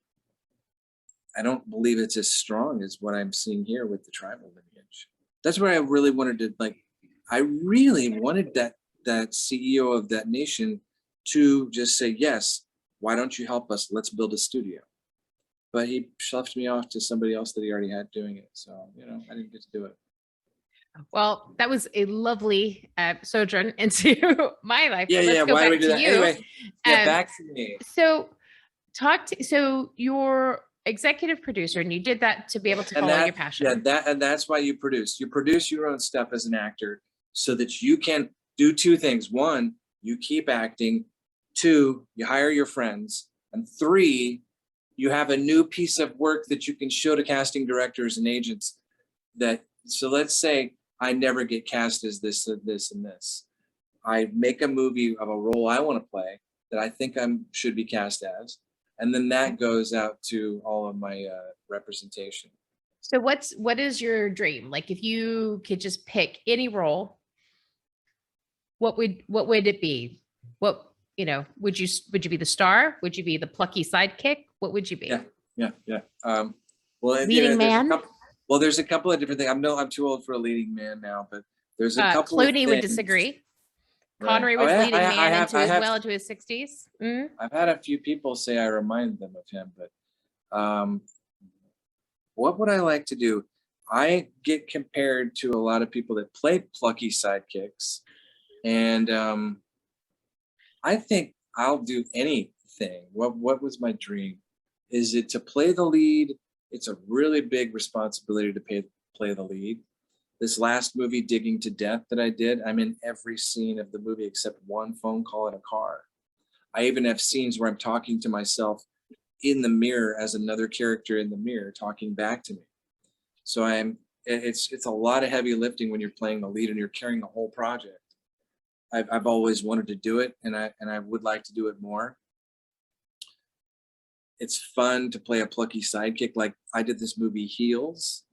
S2: I don't believe it's as strong as what I'm seeing here with the tribal lineage. That's where I really wanted to, like, I really wanted that CEO of that nation to just say, yes, why don't you help us? Let's build a studio. But he shoved me off to somebody else that he already had doing it. So, you know, I didn't get to do it.
S1: Well, that was a lovely sojourn into my life.
S2: Yeah,
S1: Let's
S2: yeah.
S1: go
S2: Why do we
S1: back
S2: do
S1: to
S2: that?
S1: you.
S2: Anyway, yeah,
S1: Um,
S2: back to me.
S1: So so you're executive producer and you did that to be able to
S2: And
S1: follow your
S2: that,
S1: passion.
S2: yeah, that's why you produce. You produce your own stuff as an actor so that you can do two things. One, you keep acting. Two, you hire your friends. And three, you have a new piece of work that you can show to casting directors and agents that, so let's say I never get cast as this and this and this. I make a movie of a role I want to play that I think I should be cast as. And then that goes out to all of my representation.
S1: So what is your dream? Like if you could just pick any role, what would it be? What, would you be the star? Would you be the plucky sidekick? What would you be?
S2: Yeah. Well,
S1: Leading man?
S2: There's a couple of different things. I'm too old for a leading man now, but there's a couple of
S1: Clooney
S2: things.
S1: would disagree.
S2: Right.
S1: Connery was leading man well into his 60s.
S2: I've had a few people say I remind them of him, but what would I like to do? I get compared to a lot of people that play plucky sidekicks, and I think I'll do anything. What was my dream? Is it to play the lead? It's a really big responsibility to play the lead. This last movie, Digging to Death, that I did, I'm in every scene of the movie except one phone call in a car. I even have scenes where I'm talking to myself in the mirror as another character in the mirror talking back to me. So it's a lot of heavy lifting when you're playing the lead and you're carrying the whole project. I've always wanted to do it, and I would like to do it more. It's fun to play a plucky sidekick. Like I did this movie Heels,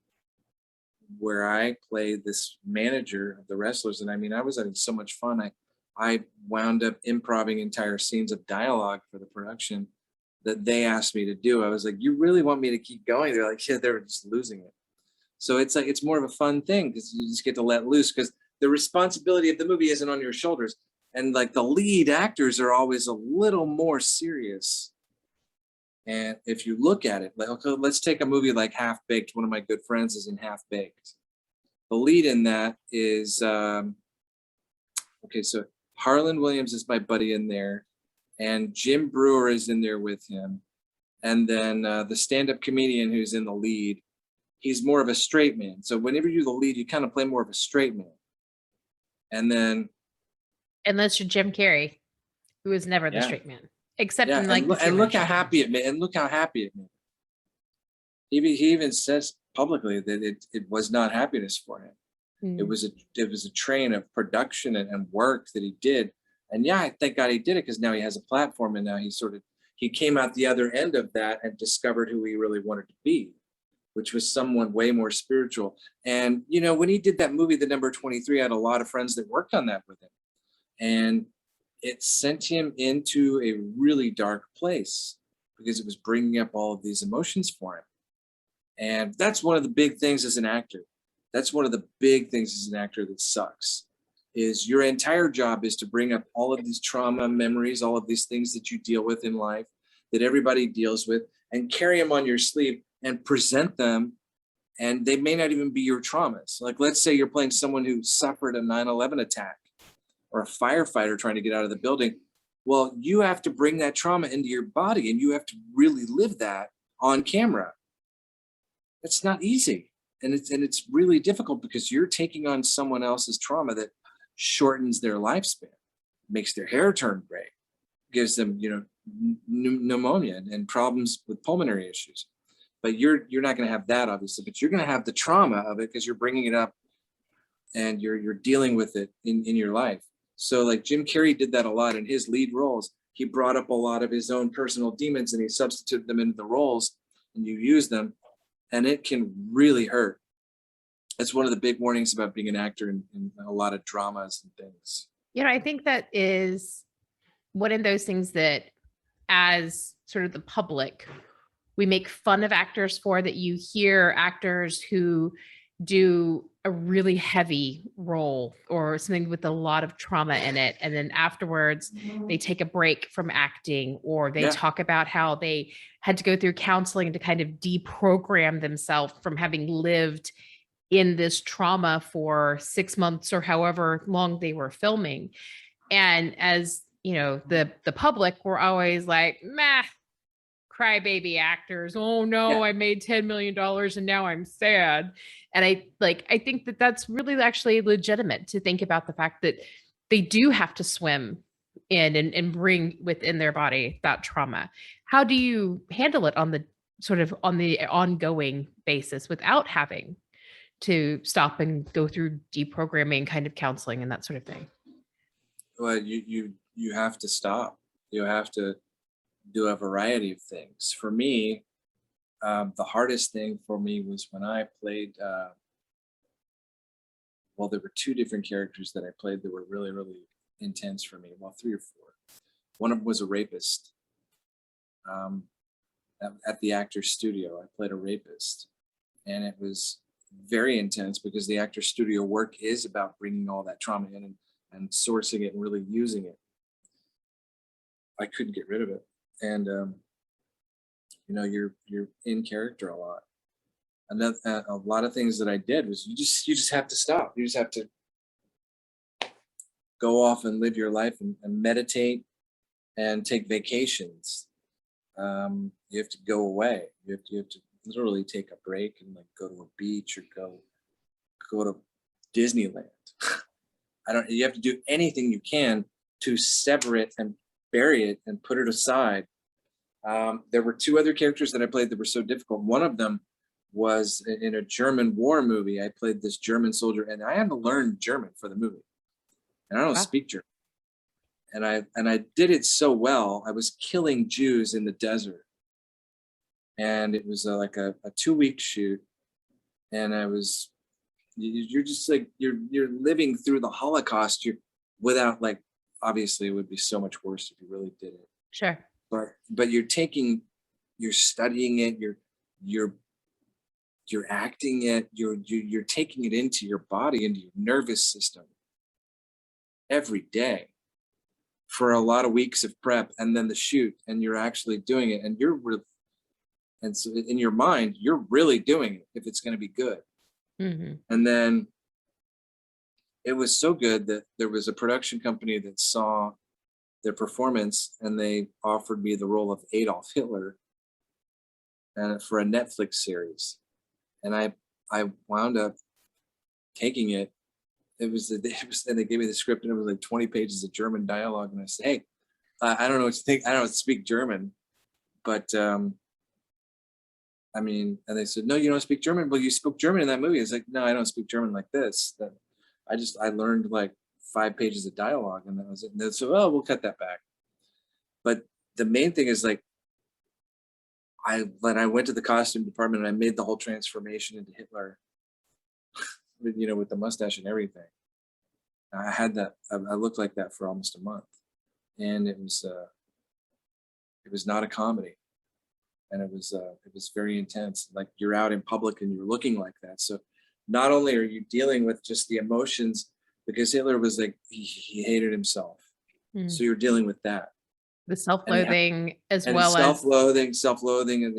S2: where I played this manager of the wrestlers, and I mean, I was having so much fun. I wound up improvising entire scenes of dialogue for the production that they asked me to do. I was like, "You really want me to keep going?" They're like, "Yeah." They were just losing it. So it's like it's more of a fun thing because you just get to let loose because the responsibility of the movie isn't on your shoulders, and like the lead actors are always a little more serious. And if you look at it, like, okay, let's take a movie like Half Baked. One of my good friends is in Half Baked. The lead in that is, okay, so Harlan Williams is my buddy in there, and Jim Brewer is in there with him. And then the stand-up comedian who's in the lead, he's more of a straight man. So whenever you do the lead, you kind of play more of a straight man. And then...
S1: Unless you're Jim Carrey, who is never the straight man. Except in like
S2: and look how happy it made. And look how happy it made. He even says publicly that it was not happiness for him. It was a train of production and work that he did. And yeah, I thank God he did it because now he has a platform, and now he came out the other end of that and discovered who he really wanted to be, which was someone way more spiritual. And when he did that movie, The Number 23, I had a lot of friends that worked on that with him, and it sent him into a really dark place because it was bringing up all of these emotions for him. And that's one of the big things as an actor. That's one of the big things as an actor that sucks, is your entire job is to bring up all of these trauma memories, all of these things that you deal with in life, that everybody deals with, and carry them on your sleeve and present them. And they may not even be your traumas. Like, let's say you're playing someone who suffered a 9/11 attack, or a firefighter trying to get out of the building. Well, you have to bring that trauma into your body, and you have to really live that on camera. It's not easy. And it's really difficult because you're taking on someone else's trauma that shortens their lifespan, makes their hair turn gray, gives them, pneumonia and problems with pulmonary issues. But you're not going to have that, obviously, but you're going to have the trauma of it because you're bringing it up and you're dealing with it in your life. So like Jim Carrey did that a lot in his lead roles. He brought up a lot of his own personal demons and he substituted them into the roles, and you use them, and it can really hurt. That's one of the big warnings about being an actor in a lot of dramas and things.
S1: I think that is one of those things that, as sort of the public, we make fun of actors for, that you hear actors who do a really heavy role or something with a lot of trauma in it, and then afterwards they take a break from acting, or they
S2: Yeah.
S1: talk about how they had to go through counseling to kind of deprogram themselves from having lived in this trauma for 6 months or however long they were filming. And as you know, the public were always like, meh, crybaby actors. Oh no,
S2: Yeah.
S1: I made $10 million and now I'm sad. And I think that that's really actually legitimate to think about the fact that they do have to swim in and bring within their body that trauma. How do you handle it on the sort of on the ongoing basis without having to stop and go through deprogramming kind of counseling and that sort of thing?
S2: Well, you have to stop. You have to do a variety of things. For me, the hardest thing for me was when I played. Well, there were two different characters that I played that were really, really intense for me. Well, three or four. One of them was a rapist. Um, at the actor's studio, I played a rapist, and it was very intense because the actor's studio work is about bringing all that trauma in and sourcing it and really using it. I couldn't get rid of it, and you're in character a lot. Another a lot of things that I did was you just have to stop. You just have to go off and live your life and meditate and take vacations. You have to go away. You have to literally take a break and like go to a beach or go to Disneyland. I don't. You have to do anything you can to sever it and bury it and put it aside. There were two other characters that I played that were so difficult. One of them was in a German war movie. I played this German soldier, and I had to learn German for the movie, and I don't
S1: Wow.
S2: speak German. And I did it so well. I was killing Jews in the desert, and it was like a 2-week shoot, and you're just like you're living through the Holocaust. You're without like obviously it would be so much worse if you really did it,
S1: Sure.
S2: but you're studying it, you're acting it, you're taking it into your body, into your nervous system every day for a lot of weeks of prep, and then the shoot, and you're actually doing it, and and so in your mind you're really doing it if it's going to be good.
S1: Hmm.
S2: And then it was so good that there was a production company that saw their performance, and they offered me the role of Adolf Hitler and for a Netflix series. And I wound up taking it. And they gave me the script, and it was like 20 pages of German dialogue. And I said, "Hey, I don't know what you think. I don't speak German, but I mean," and they said, "No, you don't speak German." Well, you spoke German in that movie. It's like, "No, I don't speak German like this." That I learned like 5 pages of dialogue, and that was it. And they said, "Oh, we'll cut that back." But the main thing is like when I went to the costume department and I made the whole transformation into Hitler, with the mustache and everything. I had that. I looked like that for almost a month, and it was not a comedy, and it was very intense. Like you're out in public and you're looking like that. So not only are you dealing with just the emotions, because Hitler was like he hated himself,
S1: Mm.
S2: so you're dealing with that,
S1: The
S2: and
S1: self-loathing as
S2: and
S1: well as
S2: self-loathing, and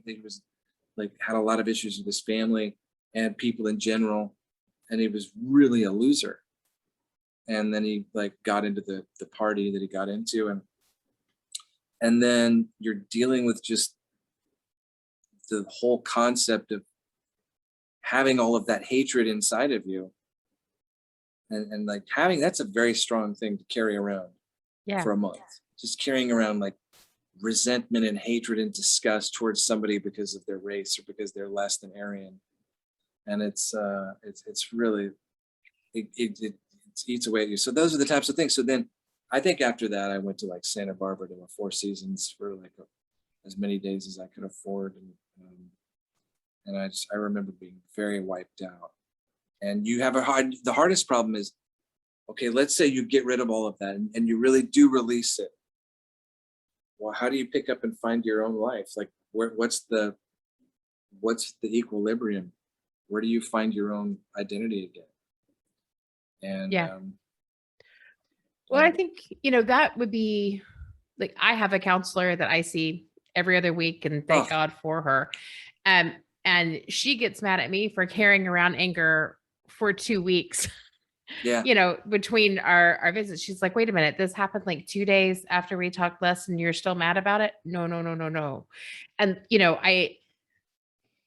S2: he was like had a lot of issues with his family and people in general, and he was really a loser. And then he like got into the party that he got into, and then you're dealing with just the whole concept of having all of that hatred inside of you, and like having that's a very strong thing to carry around
S1: yeah.
S2: for a month, just carrying around like resentment and hatred and disgust towards somebody because of their race or because they're less than Aryan. And it's really it eats away at you. So those are the types of things. So then I think after that I went to like Santa Barbara to a Four Seasons for like as many days as I could afford, and I remember being very wiped out. And you have the hardest problem is, okay, let's say you get rid of all of that, and you really do release it. well, how do you pick up and find your own life? Like, what's the equilibrium? Where do you find your own identity again? And
S1: Yeah. Well, I
S2: and
S1: think, you know, that would be like, I have a counselor that I see every other week, and thank
S2: oh
S1: God for her. Um, and she gets mad at me for carrying around anger for 2 weeks,
S2: yeah,
S1: you know, between our visits. She's like, wait a minute, this happened like 2 days after we talked less and you're still mad about it? No, no, no, no, no. And, you know,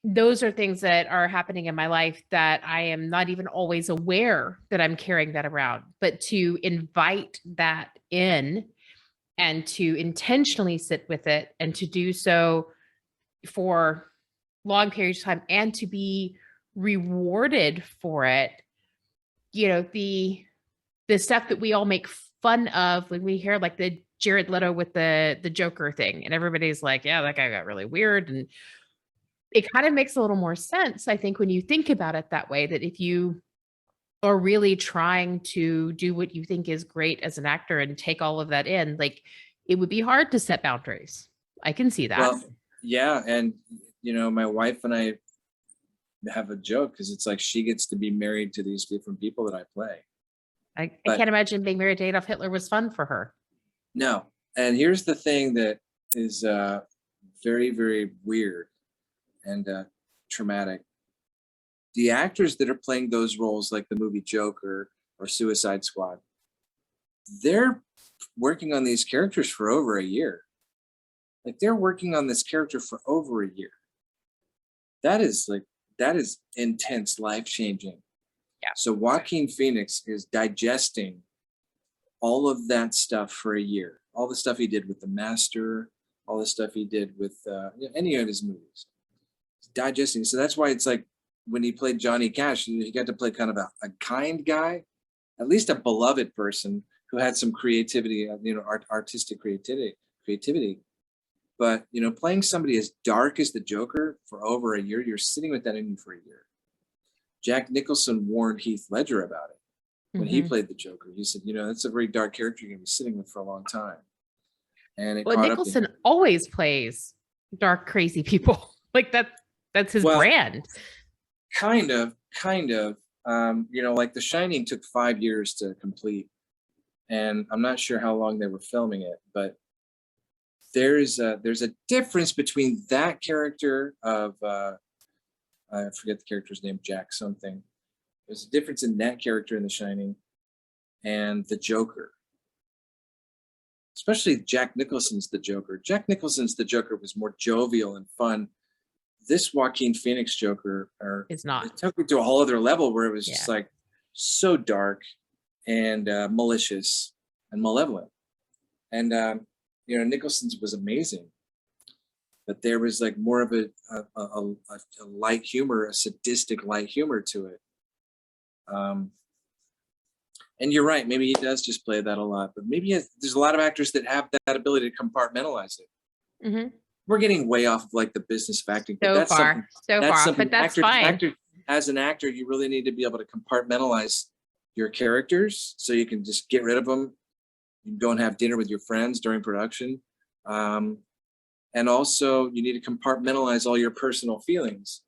S1: those are things that are happening in my life that I am not even always aware that I'm carrying that around, but to invite that in and to intentionally sit with it and to do so for long periods of time and to be rewarded for it. You know, the stuff that we all make fun of when we hear like the Jared Leto with the Joker thing, and everybody's like, yeah, that guy got really weird. And it kind of makes a little more sense, I think, when you think about it that way, that if you are really trying to do what you think is great as an actor and take all of that in, like, it would be hard to set boundaries. I can see that.
S2: well, yeah, and my wife and I have a joke because it's like she gets to be married to these different people that I play.
S1: I
S2: But
S1: can't imagine being married to Adolf Hitler was fun for her.
S2: no, and here's the thing that is very, very weird and traumatic. The actors that are playing those roles, like the movie Joker or Suicide Squad, they're working on these characters for over a year. Like, they're working on this character for over a year. That is intense, life changing.
S1: Yeah.
S2: So Joaquin Phoenix is digesting all of that stuff for a year. All the stuff he did with The Master, all the stuff he did with any of his movies. He's digesting. So that's why it's like when he played Johnny Cash, he got to play kind of a kind guy, at least a beloved person who had some creativity, artistic creativity. But playing somebody as dark as the Joker for over a year, you're sitting with that in you for a year. Jack Nicholson warned Heath Ledger about it when he played the Joker. He said, that's a very dark character you're going to be sitting with for a long time. And it
S1: Well,
S2: caught
S1: Nicholson
S2: up.
S1: always plays dark, crazy people. Like that's his brand.
S2: Kind of. Like The Shining took 5 years to complete, and I'm not sure how long they were filming it, but there's a difference between that character of I forget the character's name, Jack something. There's a difference in that character in The Shining and the Joker. Especially Jack Nicholson's the Joker. Jack Nicholson's the Joker was more jovial and fun. This Joaquin Phoenix Joker
S1: Is not.
S2: It took it to a whole other level where it was just like so dark and malicious and malevolent. And Nicholson's was amazing, but there was like more of a light humor, a sadistic light humor to it. And you're right, maybe he does just play that a lot, but maybe there's a lot of actors that have that ability to compartmentalize it.
S1: Mm-hmm.
S2: We're getting way off of like the business of acting, but
S1: So
S2: that's
S1: far, but that's fine.
S2: As an actor, you really need to be able to compartmentalize your characters so you can just get rid of them. You can go and have dinner with your friends during production. And also you need to compartmentalize all your personal feelings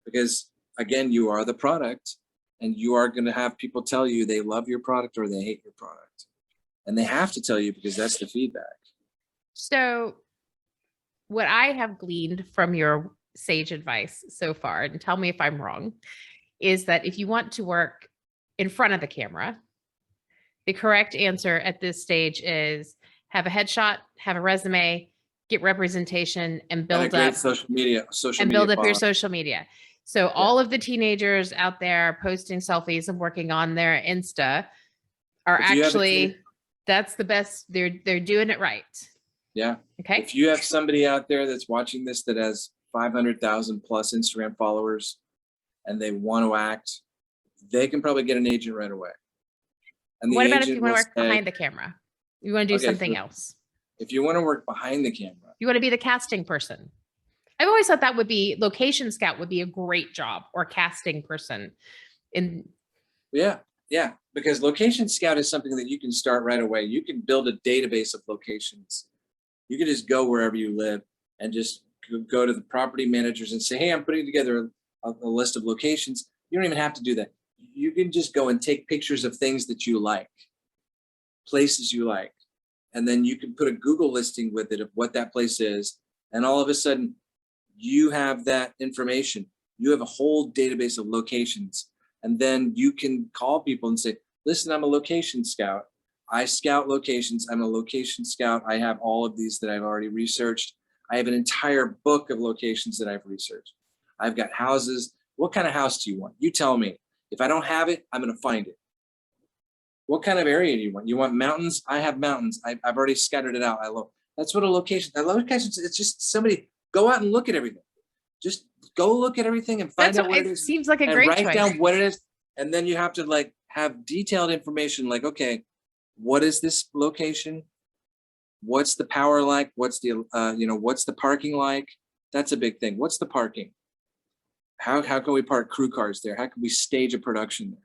S2: because, again, you are the product and you are going to have people tell you they love your product or they hate your product. And they have to tell you because that's the feedback.
S1: So what I have gleaned from your sage advice so far, and tell me if I'm wrong, is that if you want to work in front of the camera, the correct answer at this stage is have a headshot, have a resume, get representation, and build up
S2: social media
S1: your social media. So all of the teenagers out there posting selfies and working on their Insta are actually, that's the best. They're doing it right.
S2: Yeah.
S1: Okay.
S2: If you have somebody out there that's watching this that has 500,000 plus Instagram followers and they want to act, they can probably get an agent right away. And
S1: what about if you want to work behind the camera? You want to do something else?
S2: If you want to work behind the camera,
S1: you want to be the casting person. I've always thought that would be location scout would be a great job, or casting person.
S2: Yeah, because location scout is something that you can start right away. You can build a database of locations You can just go wherever you live and just go to the property managers and say, hey, I'm putting together a list of locations. You don't even have to do that. You can just go and take pictures of things that you like, places you like, and then you can put a Google listing with it of what that place is. And all of a sudden you have that information. You have a whole database of locations. And then you can call people and say, listen, I'm a location scout. I scout locations. I'm a location scout. I have all of these that I've already researched. I have an entire book of locations that I've researched. I've got houses. What kind of house do you want? You tell me. If I don't have it, I'm going to find it. What kind of area do you want? You want mountains? I have mountains. I've already scattered it out. That's what a location. I love locations. It's just somebody go out and look at everything. Just go look at everything and find out what it is.
S1: Seems like a
S2: and
S1: great
S2: write
S1: choice.
S2: down what it is. And then you have to like have detailed information like, okay, what is this location? What's the power like? What's the, what's the parking like? That's a big thing. What's the parking? How can we park crew cars there? How can we stage a production there?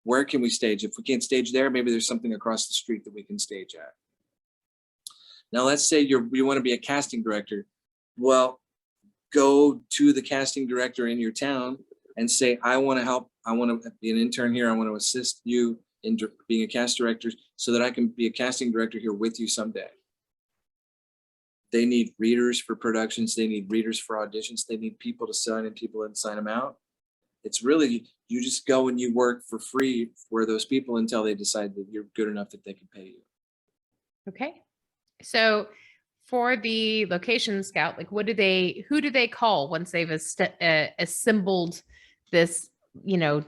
S2: Where can we stage? If we can't stage there, maybe there's something across the street that we can stage at. Now, let's say you want to be a casting director. Well, go to the casting director in your town and say, I want to help. I want to be an intern here. I want to assist you in being a cast director so that I can be a casting director here with you someday. They need readers for productions. They need readers for auditions. They need people to sign in, people and sign them out. It's really, you just go and you work for free for those people until they decide that you're good enough that they can pay you.
S1: Okay. So for the location scout, like who do they call once they've assembled this,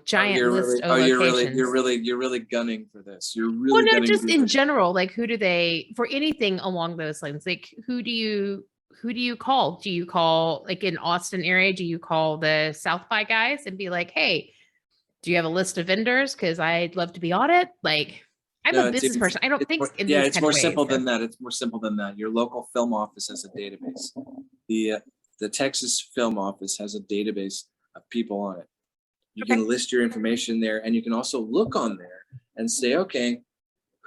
S1: giant list of locations?
S2: You're really gunning for this. You're really
S1: well, no,
S2: gunning
S1: just
S2: to
S1: in
S2: this.
S1: general, like who do they, for anything along those lines, like who do you call? Do you call, like in Austin area, do you call the South by guys and be like, hey, do you have a list of vendors? Because I'd love to be on it. Like, I'm a business person. I don't think in these
S2: it's
S1: kind
S2: more
S1: of ways,
S2: simple
S1: so.
S2: than that. It's more simple than that. Your local film office has a database. The Texas Film Office has a database of people on it. You can list your information there, and you can also look on there and say, okay,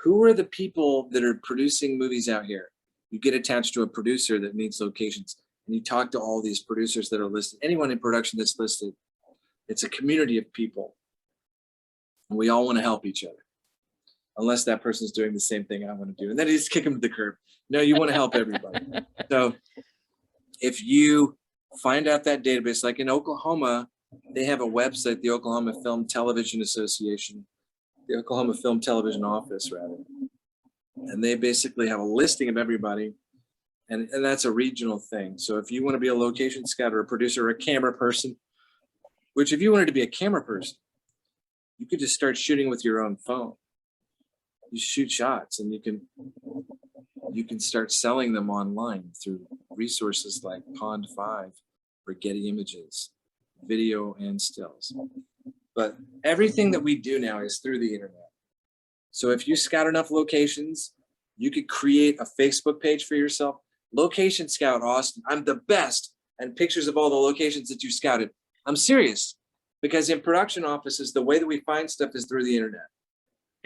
S2: who are the people that are producing movies out here? You get attached to a producer that needs locations, and you talk to all these producers that are listed. Anyone in production that's listed, it's a community of people, and we all want to help each other. Unless that person's doing the same thing I want to do, and then you just kick them to the curb. No, you want to help everybody. So if you find out that database, like in Oklahoma, they have a website, the Oklahoma Film Television Association, the Oklahoma Film Television Office, rather. And they basically have a listing of everybody. And that's a regional thing. So if you want to be a location scout or a producer or a camera person, which if you wanted to be a camera person, you could just start shooting with your own phone. You shoot shots and you can start selling them online through resources like Pond 5 or Getty Images, video and stills. But everything that we do now is through the internet. So if you scout enough locations, you could create a Facebook page for yourself. Location Scout Austin, I'm the best, and pictures of all the locations that you scouted. I'm serious, because in production offices, the way that we find stuff is through the internet.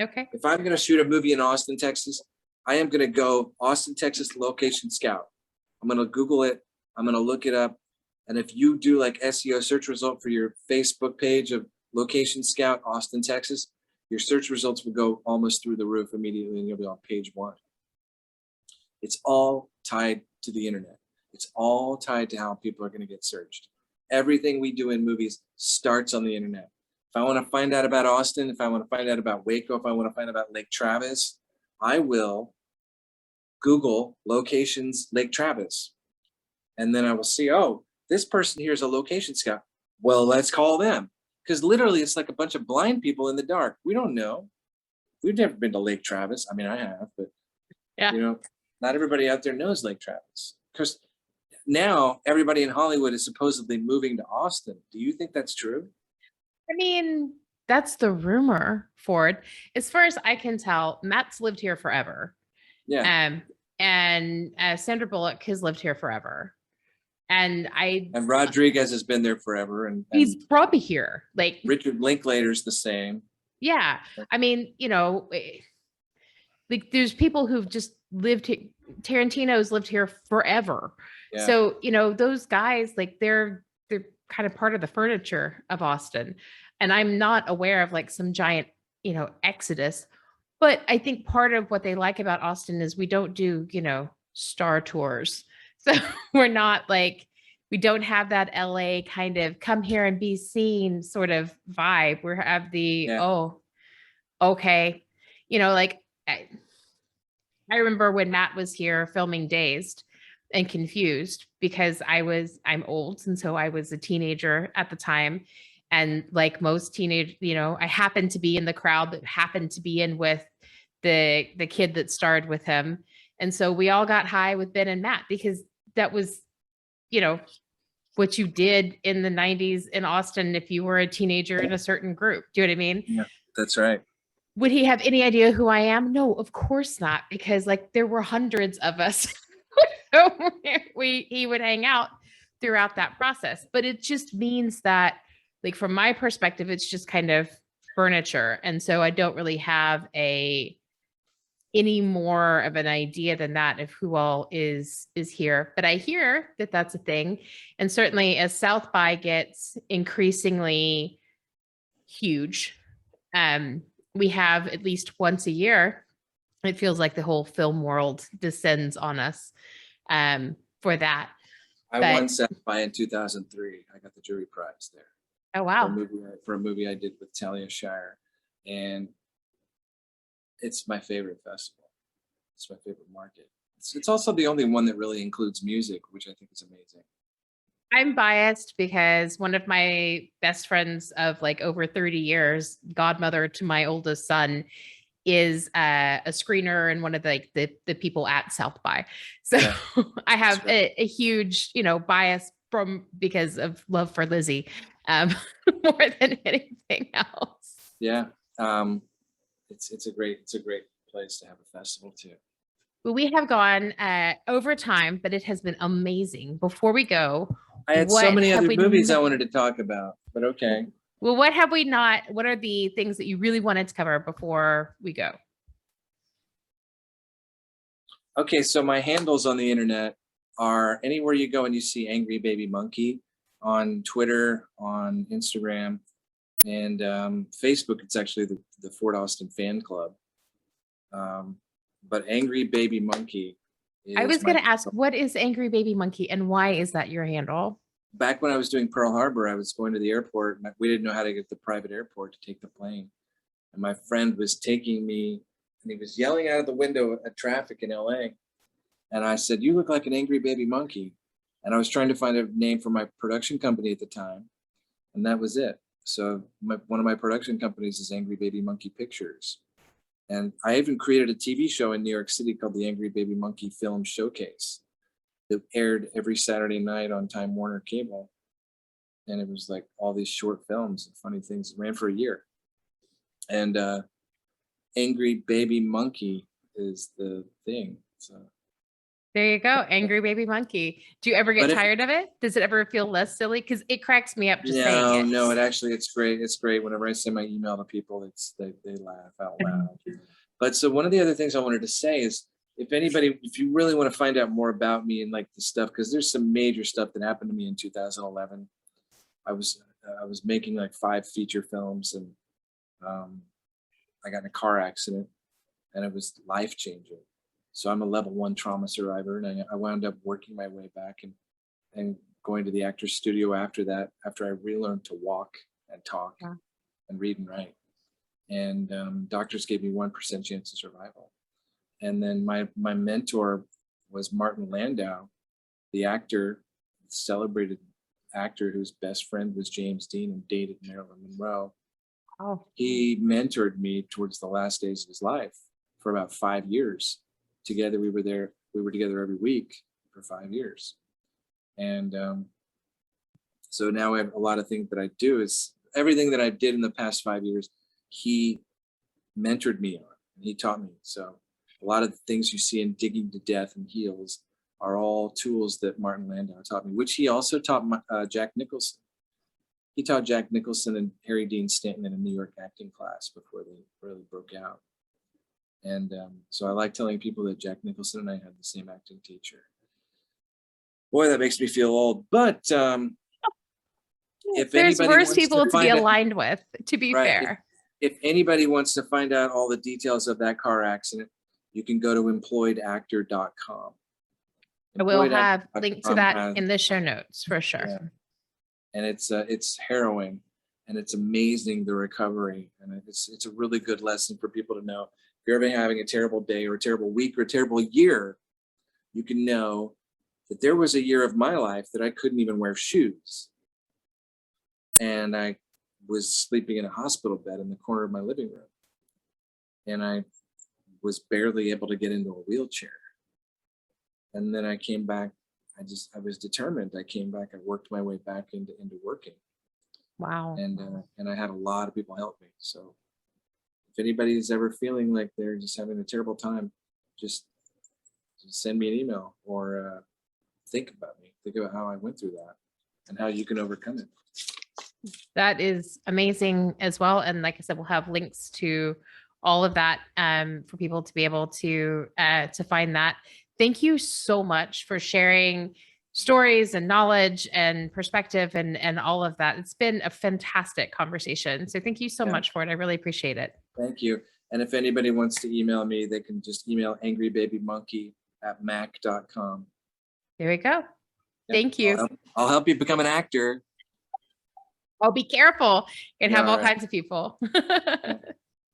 S1: Okay.
S2: If I'm going to shoot a movie in Austin, Texas, I am going to go Austin, Texas Location Scout. I'm going to Google it. I'm going to look it up. And if you do like SEO search result for your Facebook page of Location Scout Austin, Texas, your search results will go almost through the roof immediately, and you'll be on page 1. It's all tied to the internet. It's all tied to how people are going to get searched. Everything we do in movies starts on the internet. If I want to find out about Austin, if I want to find out about Waco, if I want to find out about Lake Travis, I will Google locations Lake Travis. And then I will see, oh, this person here is a location scout. Well, let's call them. Because literally it's like a bunch of blind people in the dark. We don't know. We've never been to Lake Travis. I mean, I have, but not everybody out there knows Lake Travis. Because now everybody in Hollywood is supposedly moving to Austin. Do you think that's true?
S1: I mean, that's the rumor for it. As far as I can tell, Matt's lived here forever.
S2: Yeah.
S1: And Sandra Bullock has lived here forever. And
S2: Rodriguez has been there forever. And
S1: he's from here. Like
S2: Richard Linklater's the same.
S1: Yeah. I mean, like there's people who've just lived here. Tarantino's lived here forever.
S2: Yeah.
S1: So, those guys, like they're kind of part of the furniture of Austin. And I'm not aware of like some giant, exodus. But I think part of what they like about Austin is we don't do, star tours. So we're not like, we don't have that LA kind of come here and be seen sort of vibe. We have the, oh, okay. Like I remember when Matt was here filming Dazed and Confused because I'm old. And so I was a teenager at the time. And like most teenage, I happened to be in the crowd that happened to be in with the kid that starred with him. And so we all got high with Ben and Matt because that was, what you did in the 90s in Austin if you were a teenager in a certain group. Do you know what I mean?
S2: Yeah, that's right.
S1: Would he have any idea who I am? No, of course not, because like there were hundreds of us. So he would hang out throughout that process. But it just means that, like from my perspective, it's just kind of furniture. And so I don't really have any more of an idea than that of who all is here. But I hear that that's a thing. And certainly as South by gets increasingly huge, we have at least once a year, it feels like the whole film world descends on us for that.
S2: I won South by in 2003. I got the jury prize there.
S1: Oh, wow.
S2: For a movie I did with Talia Shire. And it's my favorite festival. It's my favorite market. It's also the only one that really includes music, which I think is amazing.
S1: I'm biased because one of my best friends of like over 30 years, godmother to my oldest son, is a screener and one of the people at South by. So yeah, I have a huge, bias because of love for Lizzie more than anything else.
S2: Yeah. It's a great place to have a festival too.
S1: Well, we have gone over time, but it has been amazing. Before we go,
S2: I had so many other movies I wanted to talk about, but okay.
S1: Well, what have we not? What are the things that you really wanted to cover before we go?
S2: Okay, so my handles on the internet are anywhere you go and you see Angry Baby Monkey on Twitter, on Instagram, and Facebook. It's actually the Fort Austin Fan Club. But Angry Baby Monkey.
S1: I was going to ask, what is Angry Baby Monkey and why is that your handle?
S2: Back when I was doing Pearl Harbor, I was going to the airport and we didn't know how to get to the private airport to take the plane. And my friend was taking me and he was yelling out of the window at traffic in LA. And I said, "You look like an angry baby monkey." And I was trying to find a name for my production company at the time. And that was it. So one of my production companies is Angry Baby Monkey Pictures. And I even created a TV show in New York City called the Angry Baby Monkey Film Showcase that aired every Saturday night on Time Warner Cable. And it was like all these short films and funny things. It ran for a year. And Angry Baby Monkey is the thing. So
S1: there you go, Angry Baby Monkey. Do you ever get tired of it? Does it ever feel less silly? Because it cracks me up just saying it.
S2: No, it's great. It's great. Whenever I send my email to people, they laugh out loud. But so one of the other things I wanted to say is, if you really want to find out more about me and like the stuff, because there's some major stuff that happened to me in 2011. I was making like 5 feature films, and I got in a car accident, and it was life changing. So I'm a level 1 trauma survivor, and I wound up working my way back and going to the actor's studio after that, after I relearned to walk and talk and read and write. And doctors gave me 1% chance of survival. And then my mentor was Martin Landau, the actor, celebrated actor whose best friend was James Dean and dated Marilyn Monroe. Oh. He mentored me towards the last days of his life for about 5 years. Together, we were together every week for 5 years. And so now I have a lot of things that I do. Is everything that I did in the past 5 years, he mentored me on, and he taught me. So a lot of the things you see in Digging to Death and Heels are all tools that Martin Landau taught me, which he also taught Jack Nicholson. He taught Jack Nicholson and Harry Dean Stanton in a New York acting class before they really broke out. And so I like telling people that Jack Nicholson and I had the same acting teacher. Boy, that makes me feel old. But if
S1: There's
S2: anybody
S1: worse
S2: wants
S1: people to be
S2: find out,
S1: aligned with, to be
S2: right,
S1: fair.
S2: if anybody wants to find out all the details of that car accident, you can go to employedactor.com.
S1: I will have
S2: Employedactor.com
S1: link to that
S2: has-
S1: in the show notes for sure.
S2: yeah. And it's harrowing, and it's amazing, the recovery, and it's a really good lesson for people to know. If you're ever having a terrible day or a terrible week or a terrible year, you can know that there was a year of my life that I couldn't even wear shoes, and I was sleeping in a hospital bed in the corner of my living room, and I was barely able to get into a wheelchair. And then I came back. I was determined. I came back. I worked my way back into working,
S1: Wow.
S2: and I had a lot of people help me. So if anybody's ever feeling like they're just having a terrible time, just send me an email, or think about me. Think about how I went through that and how you can overcome it.
S1: That is amazing as well. And like I said, we'll have links to all of that for people to be able to find that. Thank you so much for sharing stories and knowledge and perspective and all of that. It's been a fantastic conversation. So thank you so much for it. I really appreciate it.
S2: Thank you. And if anybody wants to email me, they can just email angrybabymonkey@mac.com.
S1: There we go.
S2: Yeah,
S1: Thank you.
S2: I'll help you become an actor.
S1: Oh, be careful. You can have all
S2: right.
S1: kinds of people.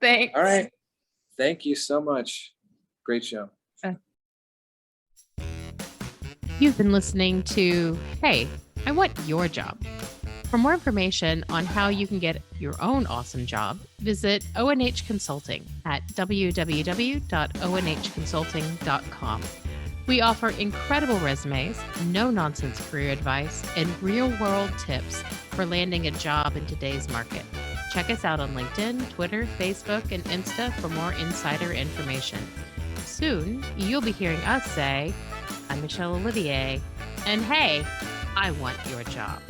S1: Thanks.
S2: All right. Thank you so much. Great show.
S1: You've been listening to Hey, I Want Your Job. For more information on how you can get your own awesome job, visit ONH Consulting at www.onhconsulting.com. We offer incredible resumes, no-nonsense career advice, and real-world tips for landing a job in today's market. Check us out on LinkedIn, Twitter, Facebook, and Insta for more insider information. Soon, you'll be hearing us say, I'm Michelle Olivier, and hey, I want your job.